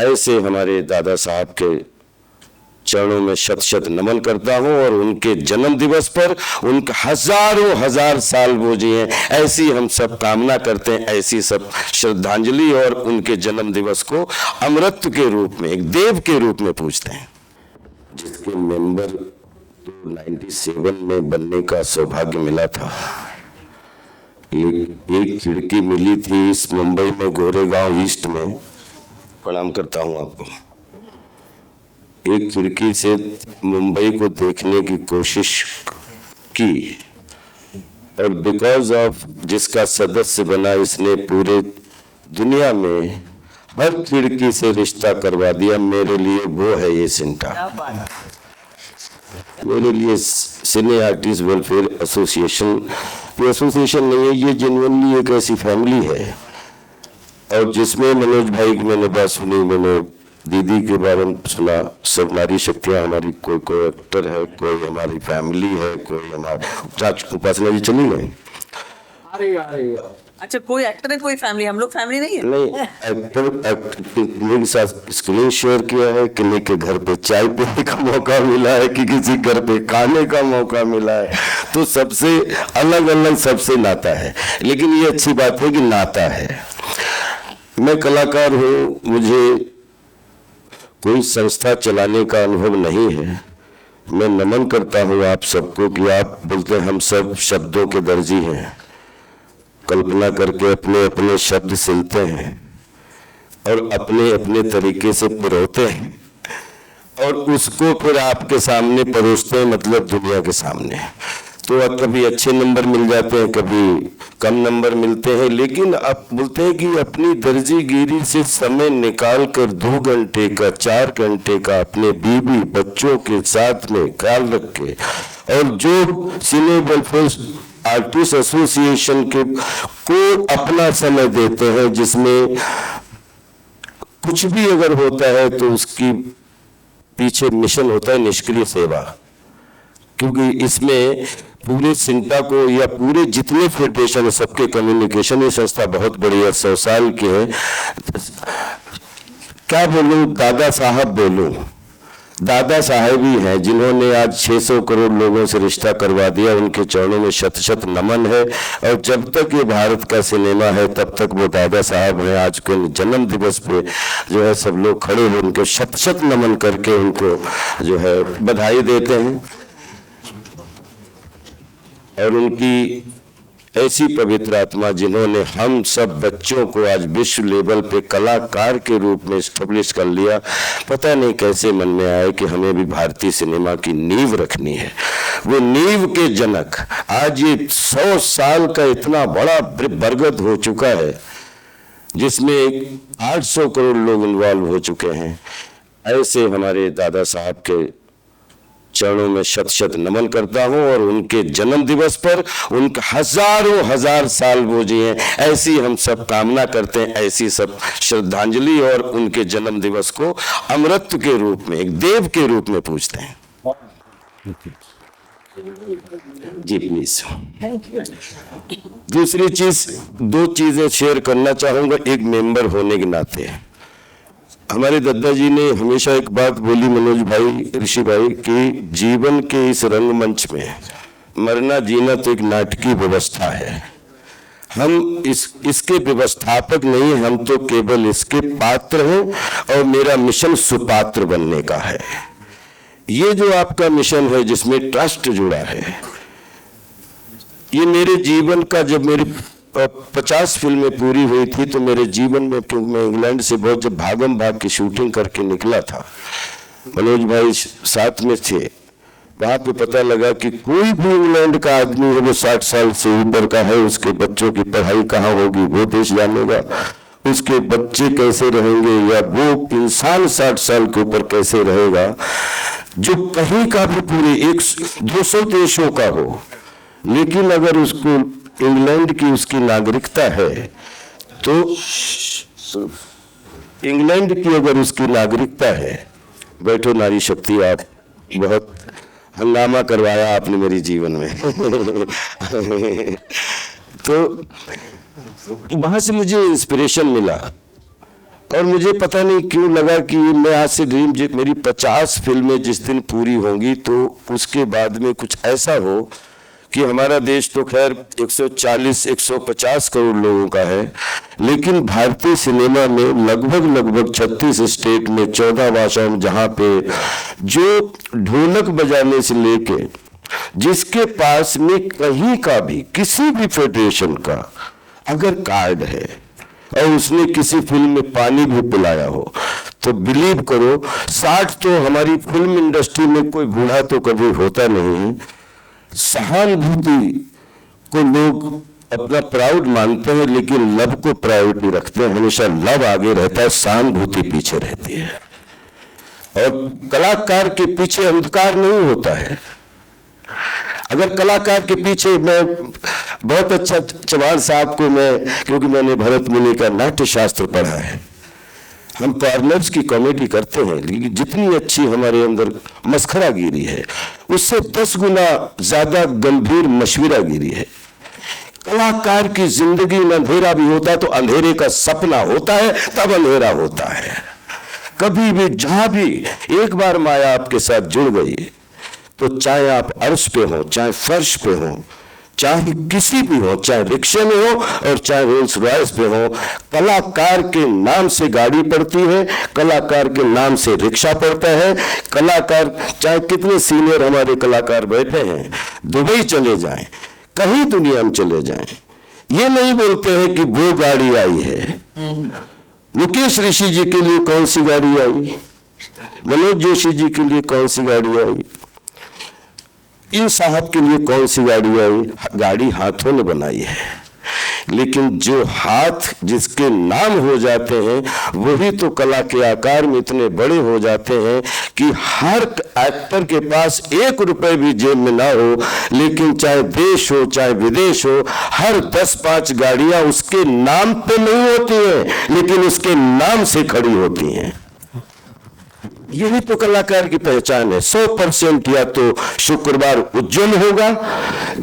ऐसे हमारे दादा साहब के चरणों में शत शत नमन करता हूं और उनके जन्म दिवस पर उनका हजारों हजार साल वो जिए ऐसी हम सब कामना करते हैं, ऐसी सब श्रद्धांजलि और उनके जन्म दिवस को अमृत के रूप में, एक देव के रूप में पूजते हैं। जिसके मेंबर 97 में बनने का सौभाग्य मिला था। एक खिड़की मिली थी इस मुंबई में गोरेगांव ईस्ट में, प्रणाम करता हूं आपको। एक खिड़की से मुंबई को देखने की कोशिश की और बिकॉज ऑफ जिसका सदस्य बना, इसने पूरे दुनिया में हर खिड़की से रिश्ता करवा दिया। मेरे लिए वो है ये सिंटा, मेरे लिए सिने आर्टिस्ट वेलफेयर एसोसिएशन, ये एसोसिएशन नहीं है, ये जेन्युइनली एक ऐसी फैमिली है। और जिसमें मनोज भाई की मैंने बात सुनी, मैंने दीदी के बारे में सुना, सब नारी शक्तियाँ हमारी, कोई एक्टर है, कोई हमारी फैमिली है, कोई हमारे उपासना जी चली गई। अच्छा, कोई एक्टर है, कोई फैमिली, हम लोग फैमिली नहीं है। नहीं, एक्टर मेरे साथ स्क्रीन शेयर किया है, किसी के घर पे चाय पीने का मौका मिला है, कि किसी घर पे खाने का मौका मिला है, तो सबसे अलग अलग सबसे नाता है। लेकिन ये अच्छी बात है कि नाता है। मैं कलाकार हूँ, मुझे कोई संस्था चलाने का अनुभव नहीं है। मैं नमन करता हूँ आप सबको कि आप बोलते हैं हम सब शब्दों के दर्जी हैं, कल्पना करके अपने अपने शब्द सिलते हैं और अपने अपने तरीके से पिरोते हैं और उसको फिर आपके सामने परोसते हैं, मतलब दुनिया के सामने। तो कभी अच्छे नंबर मिल जाते हैं, कभी कम नंबर मिलते हैं, लेकिन आप बोलते हैं कि अपनी दर्जीगिरी से समय निकाल कर 2 घंटे का 4 घंटे का अपने बीवी बच्चों के साथ में ख्याल रख के, और जो सिने वेलफेयर आर्टिस्ट एसोसिएशन के को अपना समय देते हैं, जिसमें कुछ भी अगर होता है तो उसकी पीछे मिशन होता है निष्क्रिय सेवा। क्योंकि इसमें पूरे सिंटा को या पूरे जितने फेडरेशन है सबके कम्युनिकेशन, ये संस्था बहुत बड़ी है, 100 साल की है। क्या बोलूं, दादा साहब बोलूं, दादा साहब ही हैं जिन्होंने आज 600 करोड़ लोगों से रिश्ता करवा दिया। उनके चरणों में शत शत नमन है और जब तक ये भारत का सिनेमा है तब तक वो दादा साहब हैं। आज के जन्म दिवस पे जो है सब लोग खड़े हो उनके शत शत नमन करके उनको जो है बधाई देते हैं। और उनकी ऐसी पवित्र आत्मा जिन्होंने हम सब बच्चों को आज विश्व लेवल पे कलाकार के रूप में स्टेब्लिश कर लिया, पता नहीं कैसे मन में आया कि हमें भी भारतीय सिनेमा की नींव रखनी है। वो नींव के जनक आज ये 100 साल का इतना बड़ा बरगद हो चुका है, जिसमें 800 करोड़ लोग इन्वॉल्व हो चुके हैं। ऐसे हमारे दादा साहब के चरणों में शत शत नमन करता हूं और उनके जन्म दिवस पर उनका हजारों हजार साल वो जिए ऐसी हम सब कामना करते हैं, ऐसी सब श्रद्धांजलि और उनके जन्म दिवस को अमृत के रूप में, एक देव के रूप में पूजते हैं। जी प्लीज। दूसरी चीज, 2 चीजें शेयर करना चाहूंगा एक मेंबर होने के नाते। हमारे दादाजी ने हमेशा एक बात बोली, मनोज भाई, ऋषि भाई, कि जीवन के इस रंगमंच में मरना जीना तो एक नाटकीय व्यवस्था है। हम इसके व्यवस्थापक नहीं, हम तो केवल इसके पात्र हैं और मेरा मिशन सुपात्र बनने का है। ये जो आपका मिशन है जिसमें ट्रस्ट जुड़ा है, ये मेरे जीवन का, जब मेरी 50 फिल्में पूरी हुई थी तो मेरे जीवन में, क्योंकि मैं इंग्लैंड से बहुत जब भागम भाग की शूटिंग करके निकला था, मनोज भाई साथ में थे, वहां पे पता लगा कि कोई भी इंग्लैंड का आदमी है वो 60 साल से ऊपर का है, उसके बच्चों की पढ़ाई कहाँ होगी वो देश जानेगा, उसके बच्चे कैसे रहेंगे या वो इंसान 60 साल के ऊपर कैसे रहेगा, जो कहीं का भी पूरे 200 देशों का हो, लेकिन अगर उसको इंग्लैंड की उसकी नागरिकता है तो इंग्लैंड की अगर उसकी नागरिकता है, बैठो नारी शक्ति, आप बहुत हंगामा करवाया आपने मेरे जीवन में तो वहां से मुझे इंस्पिरेशन मिला और मुझे पता नहीं क्यों लगा कि मैं आज से ड्रीम, मेरी 50 फिल्में जिस दिन पूरी होंगी तो उसके बाद में कुछ ऐसा हो कि हमारा देश तो खैर 140-150 करोड़ लोगों का है, लेकिन भारतीय सिनेमा में लगभग 36 स्टेट में 14 भाषाओं में, जहाँ पे जो ढोलक बजाने से लेके जिसके पास में कहीं का भी किसी भी फेडरेशन का अगर कार्ड है और उसने किसी फिल्म में पानी भी पिलाया हो तो बिलीव करो 60 तो हमारी फिल्म इंडस्ट्री में कोई बूढ़ा तो कभी होता नहीं है। सहानुभूति को लोग अपना प्राउड मानते हैं, लेकिन लव को प्रायोरिटी रखते हैं। हमेशा लव आगे रहता है, सहानुभूति पीछे रहती है। और कलाकार के पीछे अंधकार नहीं होता है। अगर कलाकार के पीछे, मैं बहुत अच्छा चौहान साहब को मैं, क्योंकि मैंने भरत मुनि का नाट्य शास्त्र पढ़ा है, हम पार्लर्स की कॉमेडी करते हैं, लेकिन जितनी अच्छी हमारे अंदर मस्खरागिरी है उससे 10 गुना ज्यादा गंभीर मशविरागिरी है। कलाकार की जिंदगी में अंधेरा भी होता है तो अंधेरे का सपना होता है, तब अंधेरा होता है। कभी भी जहां भी एक बार माया आपके साथ जुड़ गई तो चाहे आप अर्श पे हो, चाहे फर्श पे हो, चाहे किसी भी हो, चाहे रिक्शे में हो और चाहे रोल्स रॉयस पे हो, कलाकार के नाम से गाड़ी पड़ती है, कलाकार के नाम से रिक्शा पड़ता है। कलाकार, चाहे कितने सीनियर हमारे कलाकार बैठे हैं, दुबई चले जाएं, कहीं दुनिया में चले जाएं, ये नहीं बोलते हैं कि वो गाड़ी आई है। मुकेश ऋषि जी के लिए कौन सी गाड़ी आई, मनोज जोशी जी के लिए कौन सी गाड़ी आई, इन साहब के लिए कौन सी गाड़ी आई? गाड़ी हाथों ने बनाई है, लेकिन जो हाथ जिसके नाम हो जाते हैं वही तो कला के आकार में इतने बड़े हो जाते हैं कि हर एक्टर के पास 1 रुपए भी जेब में ना हो, लेकिन चाहे देश हो चाहे विदेश हो, हर 10-5 गाड़ियां उसके नाम पे नहीं होती हैं, लेकिन उसके नाम से खड़ी होती हैं। यही तो कलाकार की पहचान है। 100% या तो शुक्रवार उज्जवल होगा,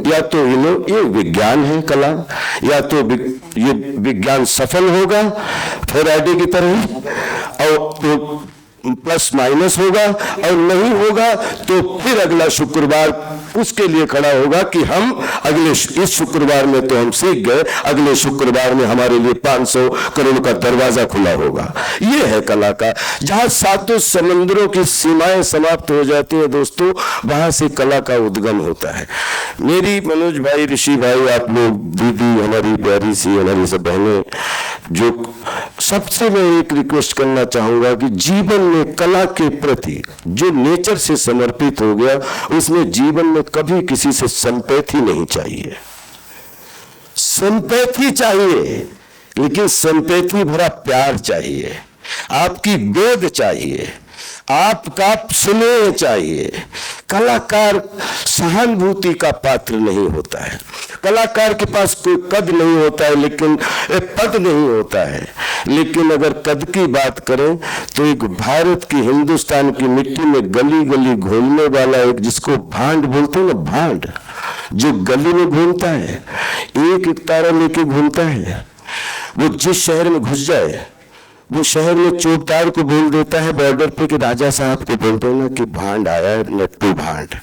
या तो ये विज्ञान है कला, या तो ये विज्ञान सफल होगा फेराडे की तरह, और तो प्लस माइनस होगा, और नहीं होगा तो फिर अगला शुक्रवार उसके लिए खड़ा होगा कि हम अगले, इस शुक्रवार में तो हम सीख गए, अगले शुक्रवार में हमारे लिए 500 करोड़ का दरवाजा खुला होगा। ये है कला का। जहां 7 समंदरों की सीमाएं समाप्त हो जाती है दोस्तों, वहां से कला का उद्गम होता है। मेरी मनोज भाई, ऋषि भाई, आप लोग, दीदी हमारी प्यारी सी, हमारी सब बहनें, जो सबसे मैं एक रिक्वेस्ट करना चाहूंगा कि जीवन में कला के प्रति जो नेचर से समर्पित हो गया, उसमें जीवन में कभी किसी से संपैथी नहीं चाहिए। संपैथी चाहिए, लेकिन संपैथी भरा प्यार चाहिए, आपकी गोद चाहिए, आपका स्नेह चाहिए। कलाकार सहानुभूति का पात्र नहीं होता है, कलाकार के पास कोई कद नहीं होता है, लेकिन पद नहीं होता है। लेकिन अगर कद की बात करें तो एक भारत की, हिंदुस्तान की मिट्टी में गली गली घूमने वाला एक, जिसको भांड बोलते हैं ना, भांड, जो गली में घूमता है, एक तारा लेके घूमता है, वो जिस शहर में घुस जाए वो शहर में चौकीदार को बोल देता है बॉर्डर पे कि राजा साहब को बोल दो ना कि भांड आया है, नट्टू भांड।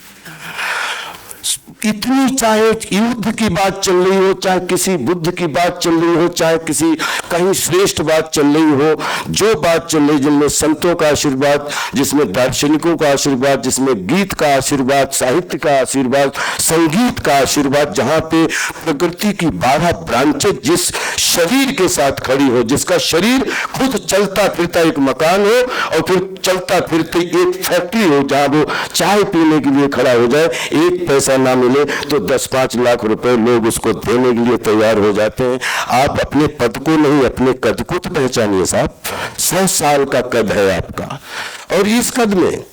इतनी, चाहे युद्ध की बात चल रही हो, चाहे किसी बुद्ध की बात चल रही हो, चाहे किसी कहीं श्रेष्ठ बात चल रही हो, जो बात चल रही, जिनमें संतों का आशीर्वाद, जिसमें दार्शनिकों का आशीर्वाद, जिसमें गीत का आशीर्वाद, साहित्य का आशीर्वाद, संगीत का आशीर्वाद, जहां पे प्रकृति की 12 ब्रांचें जिस शरीर के साथ खड़ी हो, जिसका शरीर खुद चलता फिरता एक मकान हो और फिर चलता फिरती एक फैक्ट्री हो, जहां वो चाय पीने के लिए खड़ा हो जाए, एक पैसा ना मिले तो 10-5 लाख रुपए लोग उसको देने के लिए तैयार हो जाते हैं। आप अपने पद को नहीं, अपने कद को तो पहचानिए साहब। 100 साल का कद है आपका, और इस कद में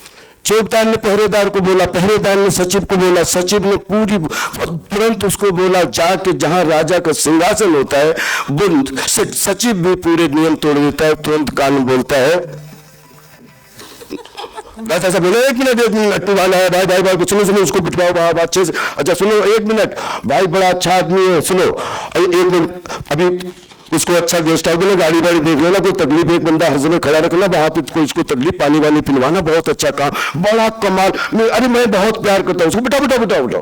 चौकीदार ने पहरेदार को बोला, पहरेदार ने सचिव को बोला, सचिव ने पूरी तुरंत उसको बोला, जाके जहां राजा का सिंहासन होता है वो सचिव भी पूरे नियम तोड़ देता है, तुरंत कानून बोलता है, बस ऐसा बोलो, 1 मिनट नट्टू वाला है, भाई भाई भाई सुनो सुनो, उसको बिठवाओ बाहर अच्छे से, अच्छा सुनो 1 मिनट, भाई बड़ा अच्छा आदमी है, सुनो 1 मिनट, अभी उसको अच्छा गेस्ट हाउस में गाड़ी वाड़ी देख लेना, कोई तकलीफ एक बंदा हर समय खड़ा रखना, वहां पे कोई इसको तकलीफ पानी वानी पिलवाना, बहुत अच्छा काम, बड़ा कमाल। अरे मैं बहुत प्यार करता हूँ उसको, बेटा बेटा बेटा बेटा।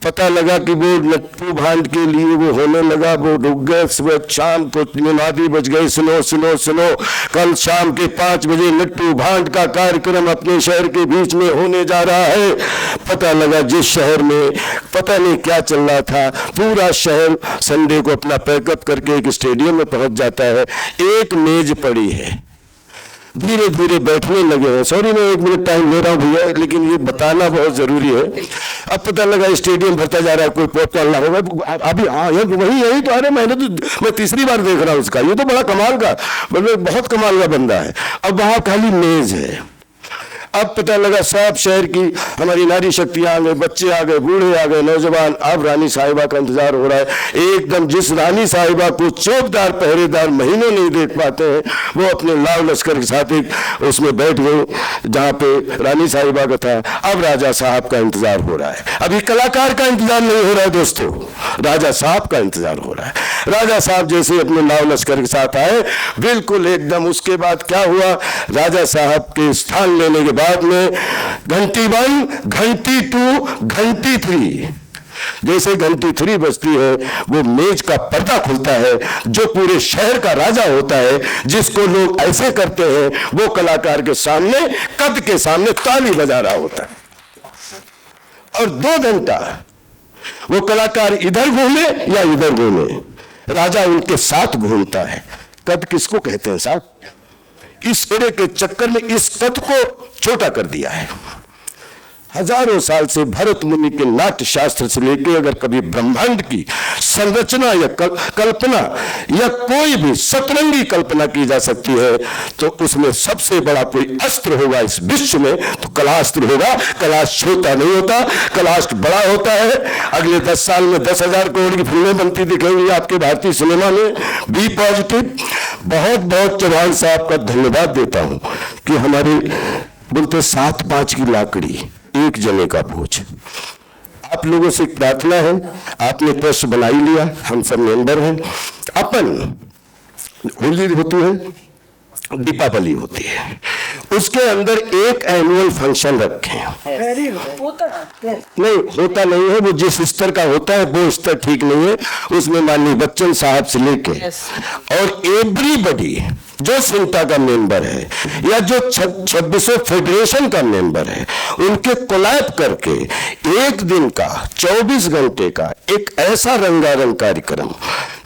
पता लगा कि वो लट्टू भांड के लिए वो होने लगा, वो रुक गए। सुबह शाम को मुनादी बज गई, सुनो सुनो सुनो, कल शाम के 5 बजे लट्टू भांड का कार्यक्रम अपने शहर के बीच में होने जा रहा है। पता लगा जिस शहर में पता नहीं क्या चल रहा था, पूरा शहर संडे को अपना पैकअप करके एक स्टेडियम में पहुंच जाता है। एक मेज पड़ी है, धीरे धीरे बैठने लगे हैं। सॉरी मैं 1 मिनट टाइम ले रहा हूँ भैया, लेकिन ये बताना बहुत जरूरी है। अब पता लगा स्टेडियम भरता जा रहा है, कोई पॉपकॉर्न ला होगा अभी। हाँ यार वही यही तो, अरे मैं तीसरी बार देख रहा हूँ उसका, ये तो बड़ा कमाल का, मतलब बहुत कमाल का बंदा है। अब वहां खाली मेज है। अब पता लगा सब शहर की हमारी नारी शक्तियां आ गए, बच्चे आ गए, बूढ़े आ गए, नौजवान। अब रानी साहिबा का इंतजार हो रहा है। एकदम जिस रानी साहिबा को चौकीदार पहरेदार महीनों नहीं देख पाते हैं, वो अपने लाव लश्कर के साथ एक उसमें बैठ गए जहां पे रानी साहिबा का था। अब राजा साहब का इंतजार हो रहा है। अभी कलाकार का इंतजार नहीं हो रहा है दोस्तों, राजा साहब का इंतजार हो रहा है। राजा साहब जैसे अपने लाव लश्कर के साथ आए, बिल्कुल एकदम। उसके बाद क्या हुआ, राजा साहब के स्थान लेने के बाद में घंटी 1, घंटी 2, घंटी 3, जैसे घंटी 3 बजती है, वो मेज का पर्दा खुलता है। जो पूरे शहर का राजा होता है, जिसको लोग ऐसे करते हैं, वो कलाकार के सामने, कद के सामने ताली बजा रहा होता है। और 2 घंटा वो कलाकार इधर घूमे या इधर घूमे, राजा उनके साथ घूमता है। कद किसको कहते हैं साहब? इस एड़े के चक्कर में इस कद को छोटा कर दिया है। हजारों साल से भरत मुनि के नाट्य शास्त्र से लेकर अगर कभी ब्रह्मांड की संरचना या कल्पना या कोई भी सतरंगी कल्पना की जा सकती है, तो उसमें सबसे बड़ा कोई अस्त्र होगा इस विश्व में, तो कलास्त्र होगा। कलाश छोटा नहीं होता, कलाश बड़ा होता है। अगले 10 साल में 10,000 करोड़ की फिल्में बनती दिखेंगी आपके भारतीय सिनेमा में। Be positive. बहुत बहुत चौहान साहब का धन्यवाद देता हूं कि हमारे बोलते 7-5 की लाकड़ी, 1 जने का बोझ। आप लोगों से प्रार्थना है, आपने ट्रस्ट बना ही लिया, हम सब मेंबर हैं। अपन होली होती है, दीपावली होती है, उसके अंदर एक एनुअल फंक्शन रखें। नहीं होता नहीं है, वो जिस स्तर का होता है वो स्तर ठीक नहीं है। उसमें माननीय बच्चन साहब से लेके और एवरीबॉडी जो सिंटा का मेंबर है या जो 2600 फेडरेशन का मेंबर है, उनके कोलैब करके एक दिन का 24 घंटे का एक ऐसा रंगारंग कार्यक्रम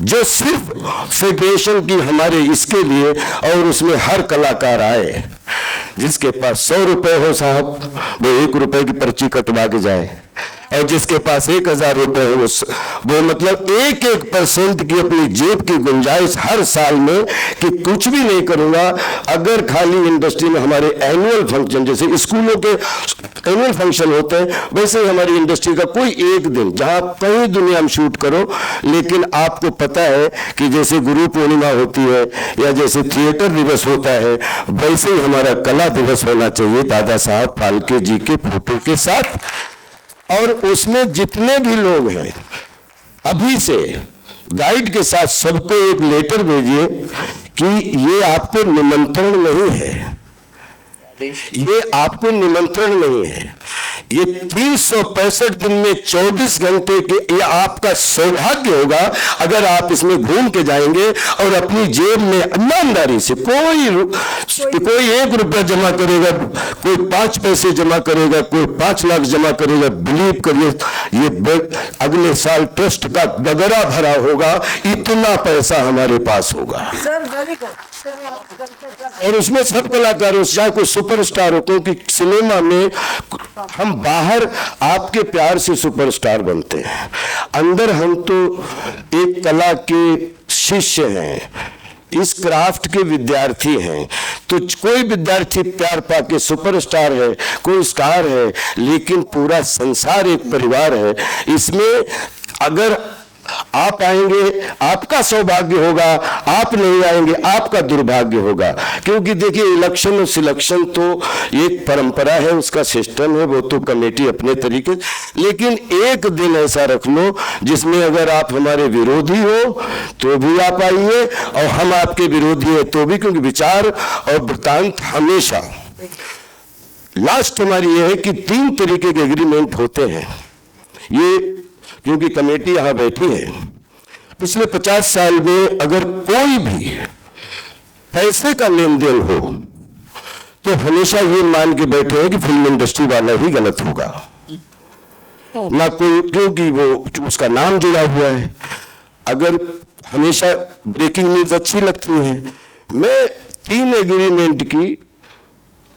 जो सिर्फ फेडरेशन की हमारे इसके लिए, और उसमें हर कलाकार आए। जिसके पास 100 रुपए हो साहब, वो 1 रुपए की पर्ची कटवा के जाए, और जिसके पास 1000 रुपए है वो मतलब 1% की अपनी जेब की गुंजाइश हर साल में, कि कुछ भी नहीं करूंगा अगर खाली इंडस्ट्री में हमारे एनुअल फंक्शन, जैसे स्कूलों के एनुअल फंक्शन होते हैं, वैसे ही हमारी इंडस्ट्री का कोई एक दिन, जहां कहीं दुनिया में शूट करो, लेकिन आपको पता है कि जैसे गुरु पूर्णिमा होती है या जैसे थिएटर दिवस होता है, वैसे ही हमारा कला दिवस होना चाहिए दादा साहब फाल्के जी के फोटो के साथ। और उसमें जितने भी लोग हैं, अभी से गाइड के साथ सबको एक लेटर भेजिए कि ये आपको निमंत्रण नहीं है, ये आपको निमंत्रण नहीं है। ये 365 दिन में 24 घंटे के, ये आपका सौभाग्य होगा अगर आप इसमें घूम के जाएंगे और अपनी जेब में ईमानदारी से कोई 1 रुपया जमा करेगा, कोई 5 पैसे जमा करेगा, कोई 5 लाख जमा करेगा। बिलीव करिए, ये अगले साल ट्रस्ट का गगरा भरा होगा, इतना पैसा हमारे पास होगा। और उसमें सब कलाकारों, चाहे कोई सुपरस्टार हो, क्योंकि सिनेमा में हम बाहर आपके प्यार से सुपरस्टार बनते हैं, अंदर हम तो एक कला के शिष्य हैं, इस क्राफ्ट के विद्यार्थी हैं। तो कोई विद्यार्थी प्यार पाके सुपरस्टार है, कोई स्टार है, लेकिन पूरा संसार एक परिवार है। इसमें अगर आप आएंगे आपका सौभाग्य होगा, आप नहीं आएंगे आपका दुर्भाग्य होगा। क्योंकि देखिए इलेक्शन और सिलेक्शन तो एक परंपरा है, उसका सिस्टम है, वो तो कमेटी अपने तरीके, लेकिन एक दिन ऐसा रख लो जिसमें अगर आप हमारे विरोधी हो तो भी आप आइए और हम आपके विरोधी हैं तो भी, क्योंकि विचार और वृत्तांत हमेशा लास्ट हमारी यह है कि 3 तरीके के एग्रीमेंट होते हैं। ये क्योंकि कमेटी यहां बैठी है, पिछले 50 साल में अगर कोई भी पैसे का लेन देन हो तो हमेशा ये मान के बैठे हैं कि फिल्म इंडस्ट्री वाला ही गलत होगा ना कोई, क्योंकि वो उसका नाम जुड़ा हुआ है। अगर हमेशा ब्रेकिंग न्यूज अच्छी लगती है, मैं 3 एग्रीमेंट की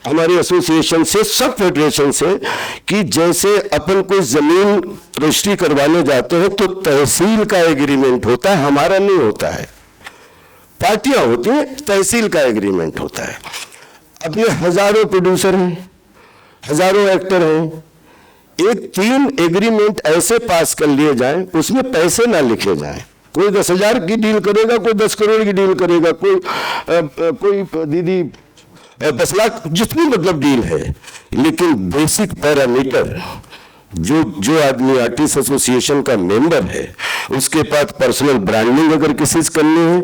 हमारे एसोसिएशन से, सब फेडरेशन से, कि जैसे अपन कोई जमीन रजिस्ट्री करवाने जाते हैं तो तहसील का एग्रीमेंट होता है, हमारा नहीं होता है। पार्टियां होती हैं, तहसील का एग्रीमेंट होता है। अपने हजारों प्रोड्यूसर हैं, हजारों एक्टर हैं, एक 3 एग्रीमेंट ऐसे पास कर लिए जाएं उसमें पैसे ना लिखे जाएं। कोई 10,000 की डील करेगा, कोई 10 करोड़ की डील करेगा, कोई दीदी 10 लाख, जितनी मतलब डील है, लेकिन बेसिक पैरामीटर जो आदमी आर्टिस्ट एसोसिएशन का मेंबर है उसके पास पर्सनल ब्रांडिंग अगर किसी से करनी है,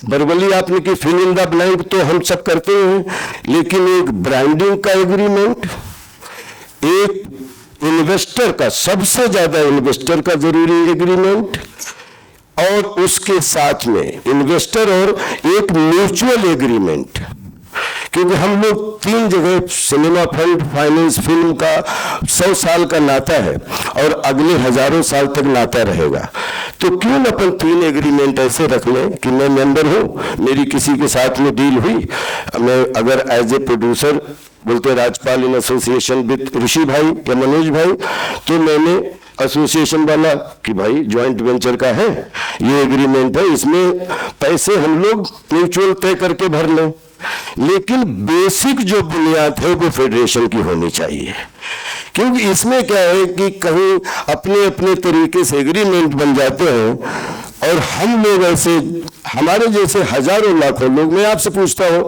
बरबली आपने की फिल इन द ब्लैंक तो हम सब करते हैं, लेकिन एक ब्रांडिंग का एग्रीमेंट, एक इन्वेस्टर का, सबसे ज्यादा इन्वेस्टर का जरूरी एग्रीमेंट, और उसके साथ में इन्वेस्टर और एक म्यूचुअल एग्रीमेंट। क्योंकि हम लोग 3 जगह, सिनेमा फंड, फाइनेंस, फिल्म का 100 साल का नाता है और अगले हजारों साल तक नाता रहेगा, तो क्यों न अपन 3 एग्रीमेंट ऐसे रख लें कि मैं मेंबर हूं, मेरी किसी के साथ में डील हुई, मैं अगर एज ए प्रोड्यूसर बोलते राजपाल इन एसोसिएशन विद ऋषि भाई या मनोज भाई, तो मैंने एसोसिएशन वाला कि भाई ज्वाइंट वेंचर का है, ये एग्रीमेंट है, इसमें पैसे हम लोग म्यूचुअल तय करके भर लें, लेकिन बेसिक जो बुनियाद है वो फेडरेशन की होनी चाहिए। क्योंकि इसमें क्या है कि कहीं अपने अपने तरीके से एग्रीमेंट बन जाते हैं और हम लोग ऐसे, हमारे जैसे हजारों लाखों लोग, मैं आपसे पूछता हूं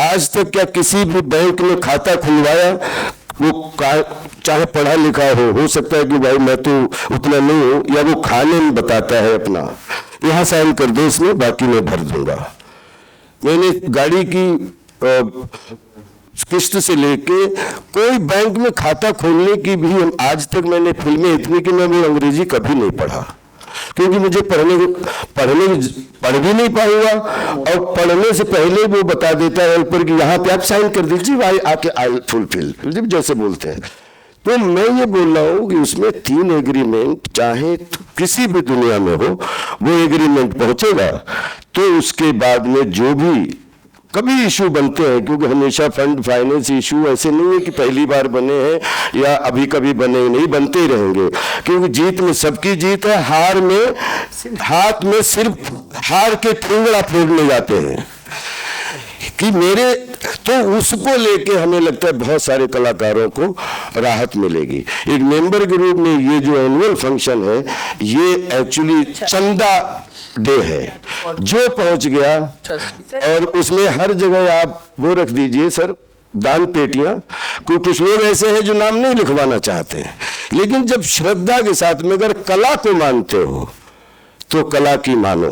आज तक क्या किसी भी बैंक में खाता खुलवाया, वो चाहे पढ़ा लिखा हो सकता है कि भाई मैं तो उतना नहीं हूं, या वो खाने में बताता है अपना, यहां साइन कर दो इसमें, बाकी मैं भर दूंगा। मैंने गाड़ी की किस्त से लेके कोई बैंक में खाता खोलने की भी, आज तक मैंने फिल्में इतनी कि मैं वो अंग्रेजी कभी नहीं पढ़ा, क्योंकि मुझे पढ़ भी नहीं पाऊंगा, और पढ़ने से पहले वो बता देता है ऊपर कि यहाँ पे आप साइन कर दीजिए, भाई आके आई फुलफिल, जैसे बोलते हैं। तो मैं ये बोल रहा हूँ कि उसमें 3 एग्रीमेंट चाहे किसी भी दुनिया में हो, वो एग्रीमेंट पहुंचेगा तो उसके बाद में जो भी कभी इशू बनते हैं, क्योंकि हमेशा फंड फाइनेंस इशू ऐसे नहीं है कि पहली बार बने हैं या अभी कभी बने नहीं, बनते ही रहेंगे, क्योंकि जीत में सबकी जीत है, हार में हाथ में सिर्फ हार के ठुंगड़ा फोड़ने जाते हैं कि मेरे, तो उसको लेके हमें लगता है बहुत सारे कलाकारों को राहत मिलेगी। एक मेंबर के रूप में ये जो एनुअल फंक्शन है ये एक्चुअली चंदा डे है, जो पहुंच गया, और उसमें हर जगह आप वो रख दीजिए सर, दान पेटियां। कुछ लोग ऐसे हैं जो नाम नहीं लिखवाना चाहते हैं, लेकिन जब श्रद्धा के साथ में अगर कला को मानते हो तो कला की मानो,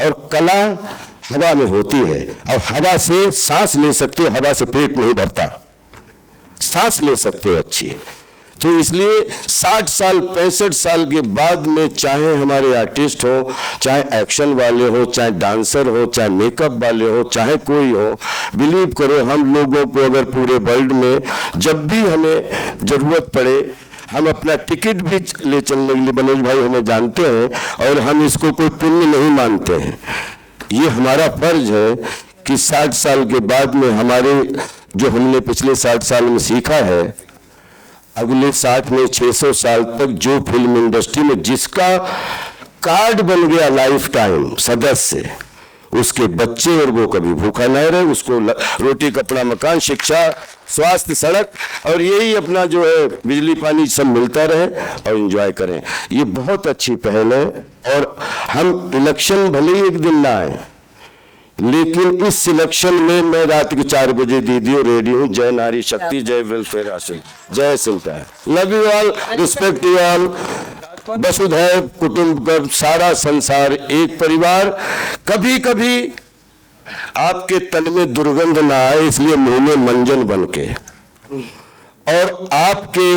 और कला हवा में होती है, और हवा से सांस ले सकते हो, हवा से पेट नहीं भरता, सांस ले सकते हो अच्छी। तो इसलिए 60 साल 65 साल के बाद में, चाहे हमारे आर्टिस्ट हो, चाहे एक्शन वाले हो, चाहे डांसर हो, चाहे मेकअप वाले हो, चाहे कोई हो, बिलीव करो हम लोगों को अगर पूरे वर्ल्ड में जब भी हमें जरूरत पड़े, हम अपना टिकट भी ले चलने के लिए, मनोज भाई हमें जानते हैं, और हम इसको कोई पुण्य नहीं मानते हैं, ये हमारा फर्ज है कि 60 साल के बाद में हमारे जो हमने पिछले 60 साल में सीखा है, अगले 60 में 600 साल तक जो फिल्म इंडस्ट्री में जिसका कार्ड बन गया लाइफ टाइम सदस्य, उसके बच्चे और वो कभी भूखा न रहे, उसको रोटी कपड़ा मकान शिक्षा स्वास्थ्य सड़क और यही अपना जो है बिजली पानी सब मिलता रहे और एंजॉय करें। ये बहुत अच्छी पहल है। और हम इलेक्शन भले ही एक दिन ना आए, लेकिन इस सिलेक्शन में मैं रात को 4 बजे दीदियों रेडी हूँ। जय नारी शक्ति, जय वेलफेयर हासिल, जय सिंता, love you all, respect you all. वसुधैव कुटुंबकम, सारा संसार एक परिवार। कभी कभी आपके तन में दुर्गंध ना आए इसलिए मुंह में मंजन बन के, और आपके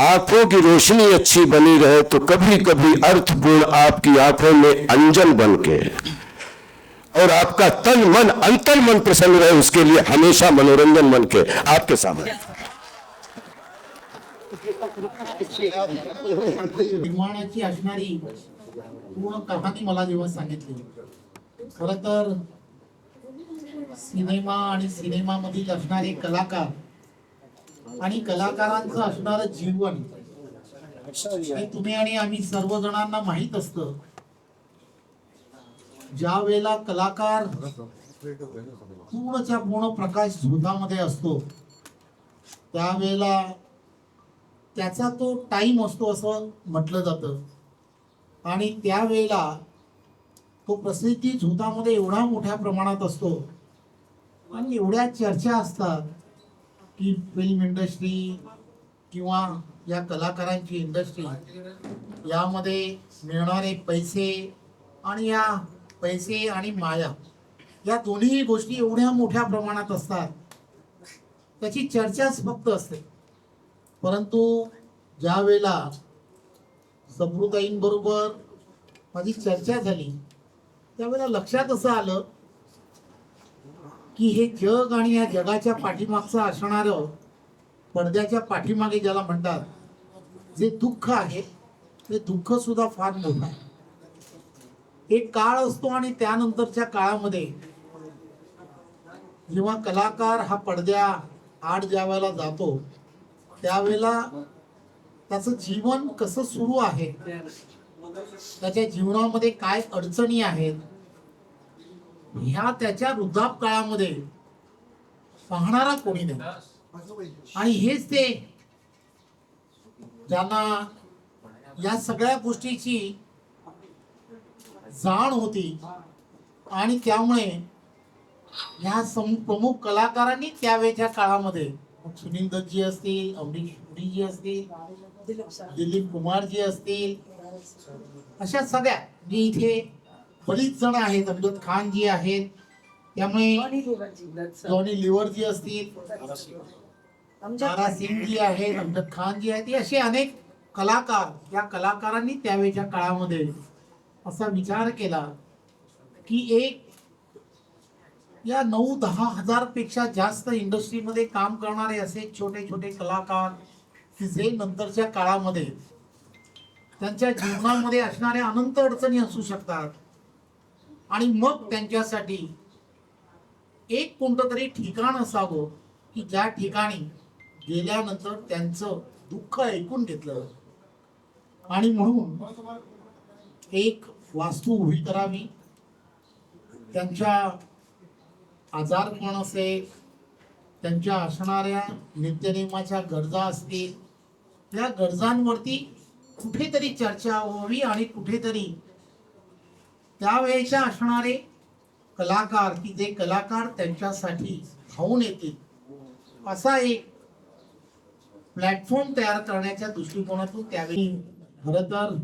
आंखों की रोशनी अच्छी बनी रहे तो कभी कभी अर्थपूर्ण आपकी आंखों में अंजन बन के, और आपका तन मन अंतर मन प्रसन्न रहे उसके लिए हमेशा मनोरंजन बन के आपके सामने। निर्माणाची असणारी पूर्ण कहाणी मला जेव्हा सांगितली, खर तर सिनेमा आणि सिनेमामधील असणारे कलाकार आणि कलाकारांचं असणारं जीवन हे तुम्ही आणि आम्ही सर्वजणांना माहित असतं। ज्या वेळेला कलाकार पूर्णच्या पूर्ण प्रकाश झोतामध्ये असतो त्यावेळेला त्याचा तो टाइम असतो असं म्हटलं जातं, आणि त्यावेळेला तो प्रसिद्धी झोतामध्ये एवढा मोठ्या प्रमाणात असतो आणि एवढ्या चर्चा असतात की फिल्म इंडस्ट्री किंवा या कलाकारांची इंडस्ट्री यामध्ये मिळणारे पैसे आणि या पैसे आणि माया या दोन्ही गोष्टी एवढ्या मोठ्या प्रमाणात असतात, त्याची चर्चाच फक्त असते। परंतु ज्या वेळेला सप्रुताईंबरोबर माझी चर्चा झाली त्यावेळेला लक्षात असं आलं की हे जग आणि या जगाच्या पाठीमागचं असणारं पडद्याच्या पाठीमागे ज्याला म्हणतात जे दुःख आहे ते दुःख सुद्धा फार मोठं आहे। एक काळ असतो आणि त्यानंतरच्या काळामध्ये जेव्हा कलाकार हा पडद्या आड ज्या वेळेला जातो त्यावेळेला त्याचं जीवन कसं सुरू आहे, त्याच्या जीवनामध्ये काय अडचणी आहेत, ह्या त्याच्या वृद्धापकाळामध्ये पाहणारा कोणी नाही। आणि हेच ते ज्यांना या सगळ्या गोष्टीची जाण होती आणि त्यामुळे ह्या प्रमुख कलाकारांनी त्यावेळच्या काळामध्ये सुनील दत्तजी असतील, अमरीश पुरीजी असतील, दिलीप कुमारजी असतील, अशा सगळ्या जी इथे बरीच जण आहेत, अमजद खान जी आहेत, त्यामुळे जॉनी लिव्हर जी असतील, तारा सिंग जी आहेत, अमजद खान जी आहेत, असे अनेक कलाकार या कलाकारांनी त्यावेळच्या काळामध्ये असा विचार केला की एक या 9-10 हजार पेक्षा जास्त इंडस्ट्रीमध्ये काम करणारे असे छोटे छोटे कलाकार की जे नंतरच्या काळामध्ये त्यांच्या जीवनामध्ये असणाऱ्या अनंत अडचणी असू शकतात, आणि मग त्यांच्यासाठी एक कोणतं तरी ठिकाण असावं की ज्या ठिकाणी गेल्यानंतर त्यांचं दुःख ऐकून घेतलं, आणि म्हणून एक वास्तू उभी करावी। त्यांच्या आजारपण असेल, त्यांच्या असणाऱ्या नित्यनेमाच्या गरजा असतील, त्या गरजांवरती कुठेतरी चर्चा व्हावी आणि कुठेतरी त्यावेळेच्या असणारे कलाकार की जे कलाकार त्यांच्यासाठी धावून येतील असा एक प्लॅटफॉर्म तयार करण्याच्या दृष्टिकोनातून त्यावेळी खरं तर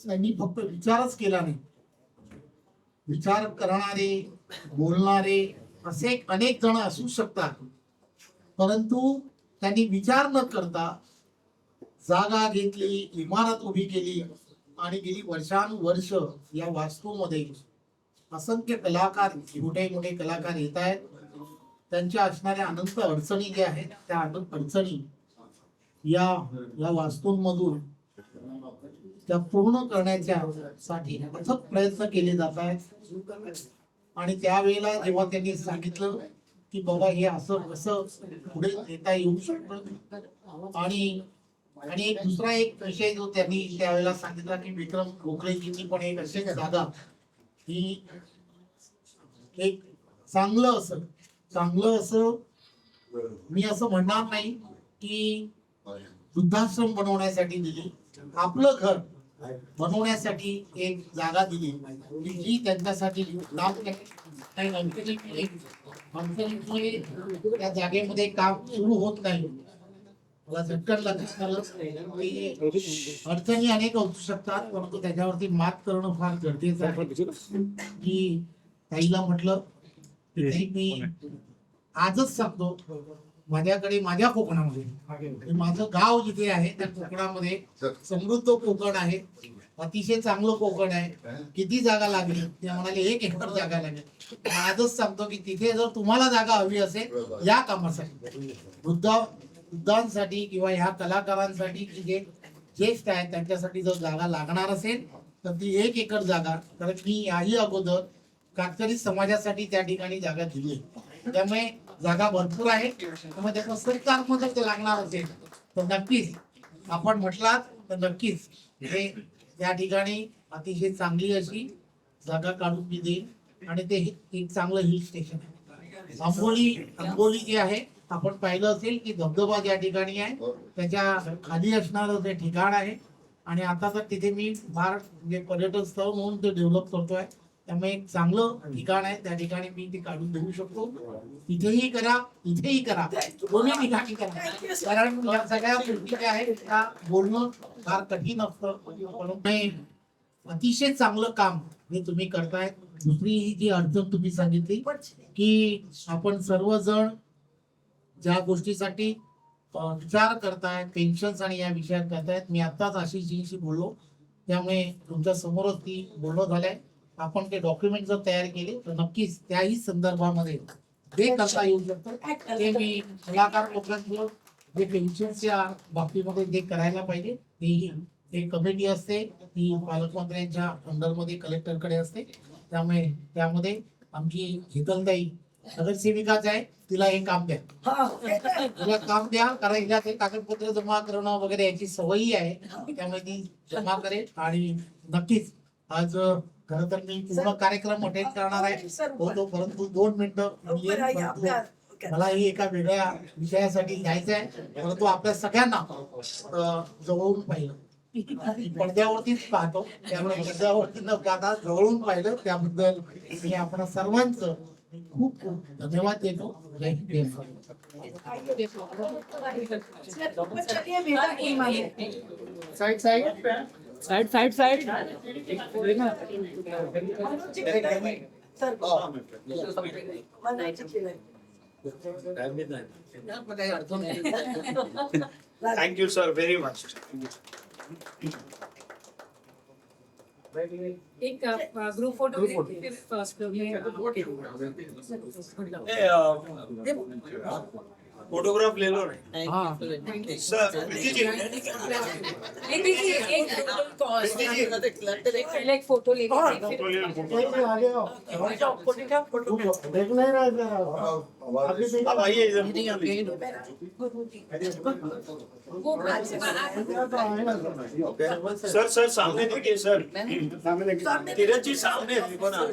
त्यांनी फक्त विचारच केला नाही, विचार करणारे बोलणारे असे अनेक जण असू शकतात, परंतु त्यांनी विचार न करता जागा घेतली, इमारत उभी केली आणि गेली वर्षानुवर्ष या वास्तूमध्ये असंख्य कलाकार मोठे मोठे कलाकार येत आहेत। त्यांच्या असणाऱ्या अनंत अडचणी ज्या आहेत त्या अनंत अडचणी या वास्तूंमधून त्या पूर्ण करण्याच्या साठी अथक प्रयत्न केले जात आहेत। आणि त्यावेळेला जेव्हा त्यांनी सांगितलं की बाबा हे असं कसं पुढे नेता येऊ शकतं, आणि एक दुसरा एक विषय जो त्यांनी त्यावेळेला सांगितला की विक्रम गोखलेजींनी पण एक अशी जागा ही एक चांगलं असं मी असं म्हणणार नाही की वृद्धाश्रम बनवण्यासाठी दिली, आपलं घर बनवण्यासाठी एक जागा दिली की जी त्यांच्यासाठी काम नाही. आमच्यामुळे त्या जागेमध्ये काम सुरू होत नाही. मला झटकन लक्षात आलं की अडचणी अनेक असू शकतात, परंतु त्याच्यावरती मात करणं फार गरजेचं आहे. की ताईला म्हटलं की ताई, मी आजच सांगतो, माझ्याकडे माझ्या कोकणामध्ये माझं गाव जिथे आहे त्या कोकणामध्ये समृद्ध कोकण आहे, अतिशय चांगलं कोकण आहे. किती जागा लागली? ते म्हणाले 1 एकर जागा लागेल. आजच सांगतो की तिथे जर तुम्हाला जागा हवी असेल या कामासाठी, वृद्धांसाठी किंवा ह्या कलाकारांसाठी की जे ज्येष्ठ आहेत त्यांच्यासाठी जर जागा लागणार असेल तर ती 1 एकर जागा, कारण मी याही अगोदर कातकरी समाजासाठी त्या ठिकाणी जागा दिली, त्यामुळे जागा भरपूर आहे. त्यामुळे त्याचं सरकार मदत लागणार असेल तर नक्कीच आपण म्हटलात तर नक्कीच हे या ठिकाणी अतिशय चांगली अशी जागा काढून मी देईन. आणि ते एक चांगलं हिल स्टेशन आहे. आंबोली जे आहे आपण पाहिलं असेल की धबधबा ज्या ठिकाणी आहे त्याच्या खाली असणारं ते ठिकाण आहे. आणि आता तर तिथे मी फार म्हणजे पर्यटन स्थळ म्हणून ते डेव्हलप करतोय, त्यामुळे एक चांगलं ठिकाण आहे. त्या ठिकाणी मी ते काढून देऊ शकतो. इथेही करा, इथेही करा, दोन्ही ठिकाणी करा. कारण या सगळ्या गोष्टी ज्या आहेत त्या बोलणं फार कठीण असतं, परंतु अतिशय चांगलं काम हे तुम्ही करताय. दुसरी ही जी अडचण तुम्ही सांगितली की आपण सर्वजण ज्या गोष्टीसाठी विचार करतायत, पेन्शन आणि या विषयात करतायत, मी आत्ताच आशिषजींशी बोललो, त्यामुळे तुमच्या समोरच ती बोलणं झालंय. आपण ते डॉक्युमेंट जर तयार केले तर नक्कीच त्याही संदर्भामध्ये ते करता येऊ शकतं. ते मी कलाकार लोकांचं जे पेन्शनच्या बाबतीमध्ये जे करायला पाहिजे तेही एक कमिटी असते, ती पालकमंत्र्यांच्या अंडरमध्ये कलेक्टरकडे असते. त्यामुळे त्यामध्ये आमची हितलताई नगरसेविकाच आहे, तिला हे काम द्या, तिला काम द्या, कारण हिला ते कागदपत्र जमा करणं वगैरे याची सवयी आहे. त्यामुळे ती जमा करेल. आणि नक्कीच आज खरं तर मी पूर्ण कार्यक्रम अटेंड करणार आहे होतो, परंतु 2 मिनिटं मलाही एका वेगळ्या विषयासाठी घ्यायचं आहे. परंतु आपल्या सगळ्यांना जवळून पाहिलं, पडद्यावरतीच पाहतो, त्यामुळे पडद्यावरती न पाहता जवळून पाहिलं, त्याबद्दल मी आपण सर्वांचं खूप खूप धन्यवाद देतो. जय हिंद, जय side side side Thank you, sir, very much. एक ग्रुप फोटो फर्स्ट फोटोग्राफ ले लो रे. सर, एक फोटो ले देख नहीं रहा है. अब आइए इधर. सर सामने देखिए सर. किरण जी सामने देखो ना.